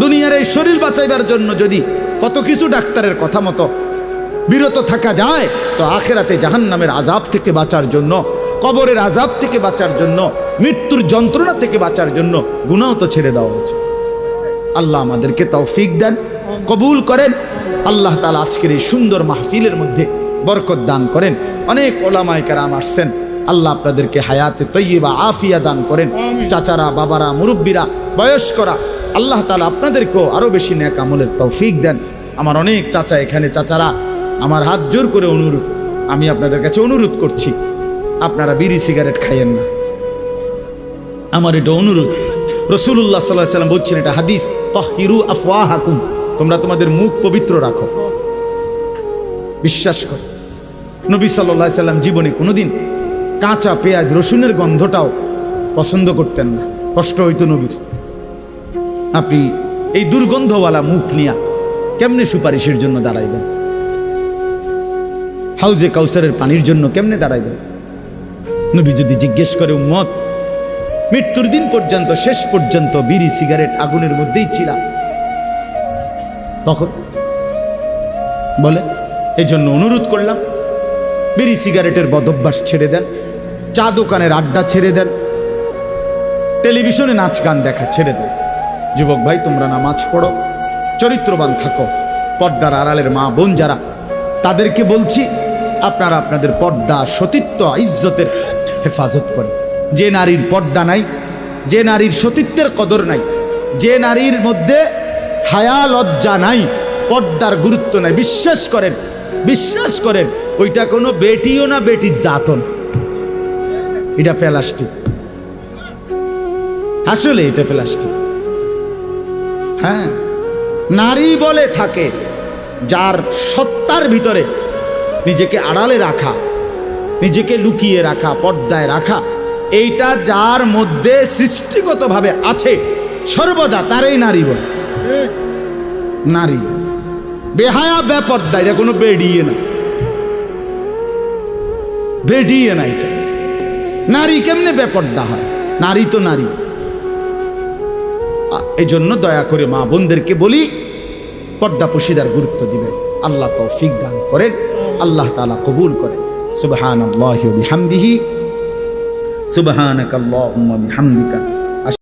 দুনিয়ার এই শরীর বাঁচাইবার জন্য যদি কত কিছু ডাক্তারের কথা মতো বিরত থাকা যায়, তো আখেরাতে জাহান্নামের আযাব থেকে বাঁচার জন্য, কবরের আযাব থেকে বাঁচার জন্য, মৃত্যুর যন্ত্রণা থেকে বাঁচার জন্য গুনাহ তো ছেড়ে দেওয়া উচিত। আল্লাহ আমাদেরকে তৌফিক দেন, কবুল করেন। আল্লাহ তাআলা আজকের এই সুন্দর মাহফিলের মধ্যে বরকত দান করেন। অনেক ওলামায়ে কেরাম আসছেন, আল্লাহ আপনাদেরকে হায়াতে তয়্যিবা আফিয়া দান করেন। চাচারা, বাবারা, মুরব্বীরা, বয়স্করা, আল্লাহ তাআলা আপনাদেরকেও আরো বেশি নেক আমলের তৌফিক দেন। আমার অনেক চাচা এখানে, চাচারা আমার হাত জোর করে অনুরোধ, আমি আপনাদের কাছে অনুরোধ করছি, আপনারা বিড়ি সিগারেট খাইয়েন না। আমার এটা অনুরোধ। রাসূলুল্লাহ সাল্লাল্লাহু আলাইহি ওয়াসাল্লাম বলছেন, এটা হাদিস, তাহহিরু আফওয়াহাকুম, তোমরা তোমাদের মুখ পবিত্র রাখো। বিশ্বাস করো, নবী সাল্লাল্লাহু আলাইহি ওয়াসাল্লাম জীবনে কোনোদিন কাঁচা পেঁয়াজ রসুনের গন্ধটাও পছন্দ করতেন না, কষ্ট হইতো নবীর। আপনি এই দুর্গন্ধওয়ালা মুখ নিয়া কেমনে সুপারিশের জন্য দাঁড়াইবেন? হাউজে কাউসারের পানির জন্য কেমনে দাঁড়াইবেন? নবী যদি জিজ্ঞেস করে, উম্মত মৃত্যুর দিন পর্যন্ত, শেষ পর্যন্ত বিড়ি সিগারেট আগুনের মধ্যেই ছিল, তখন বলে, এই জন্য অনুরোধ করলাম, বিড়ি সিগারেটের বদভ্যাস ছেড়ে দেন, চা দোকানের আড্ডা ছেড়ে দেন, টেলিভিশনে নাচ গান দেখা ছেড়ে দেন। যুবক ভাই, তোমরা নামাজ পড়ো, চরিত্রবান থাকো। পর্দার আড়ালের মা বোন যারা, তাদেরকে বলছি, আপনারা আপনাদের পর্দা, সতীত্ব, ইজ্জতের হেফাজত করেন। যে নারীর পর্দা নাই, যে নারীর সতীত্বের কদর নাই, যে নারীর মধ্যে হায়া লজ্জা নাই, পর্দার গুরুত্ব নাই, বিশ্বাস করেন, বিশ্বাস করেন, ওইটা কোনো বেটিও না, বেটির জাতন, এটা প্লাস্টিক। আসলে এটা প্লাস্টিক। হ্যাঁ, নারী বলে থাকে যার সত্তার ভিতরে নিজেকে আড়ালে রাখা, নিজেকে লুকিয়ে রাখা, পর্দায় রাখা, এইটা যার মধ্যে সৃষ্টিগতভাবে আছে সর্বদা, তারই নারী বলে। নারী বেহায়া, বেপর্দা, এটা কোনো বেডিয়ে না, বেডিয়ে না। এটা নারী কেমনে বেপর্দা হয়? নারী তো নারী। এই জন্য দয়া করে মা বোনদেরকে বলি, পর্দা পশিদার গুরুত্ব দিবেন। আল্লাহ তৌফিক দান করেন, আল্লাহ তাআলা কবুল করেন। সুবহানাল্লাহি ওয়া বিহামদিহি, সুবহানাকাল্লাহুম্মা বিহামদিকা।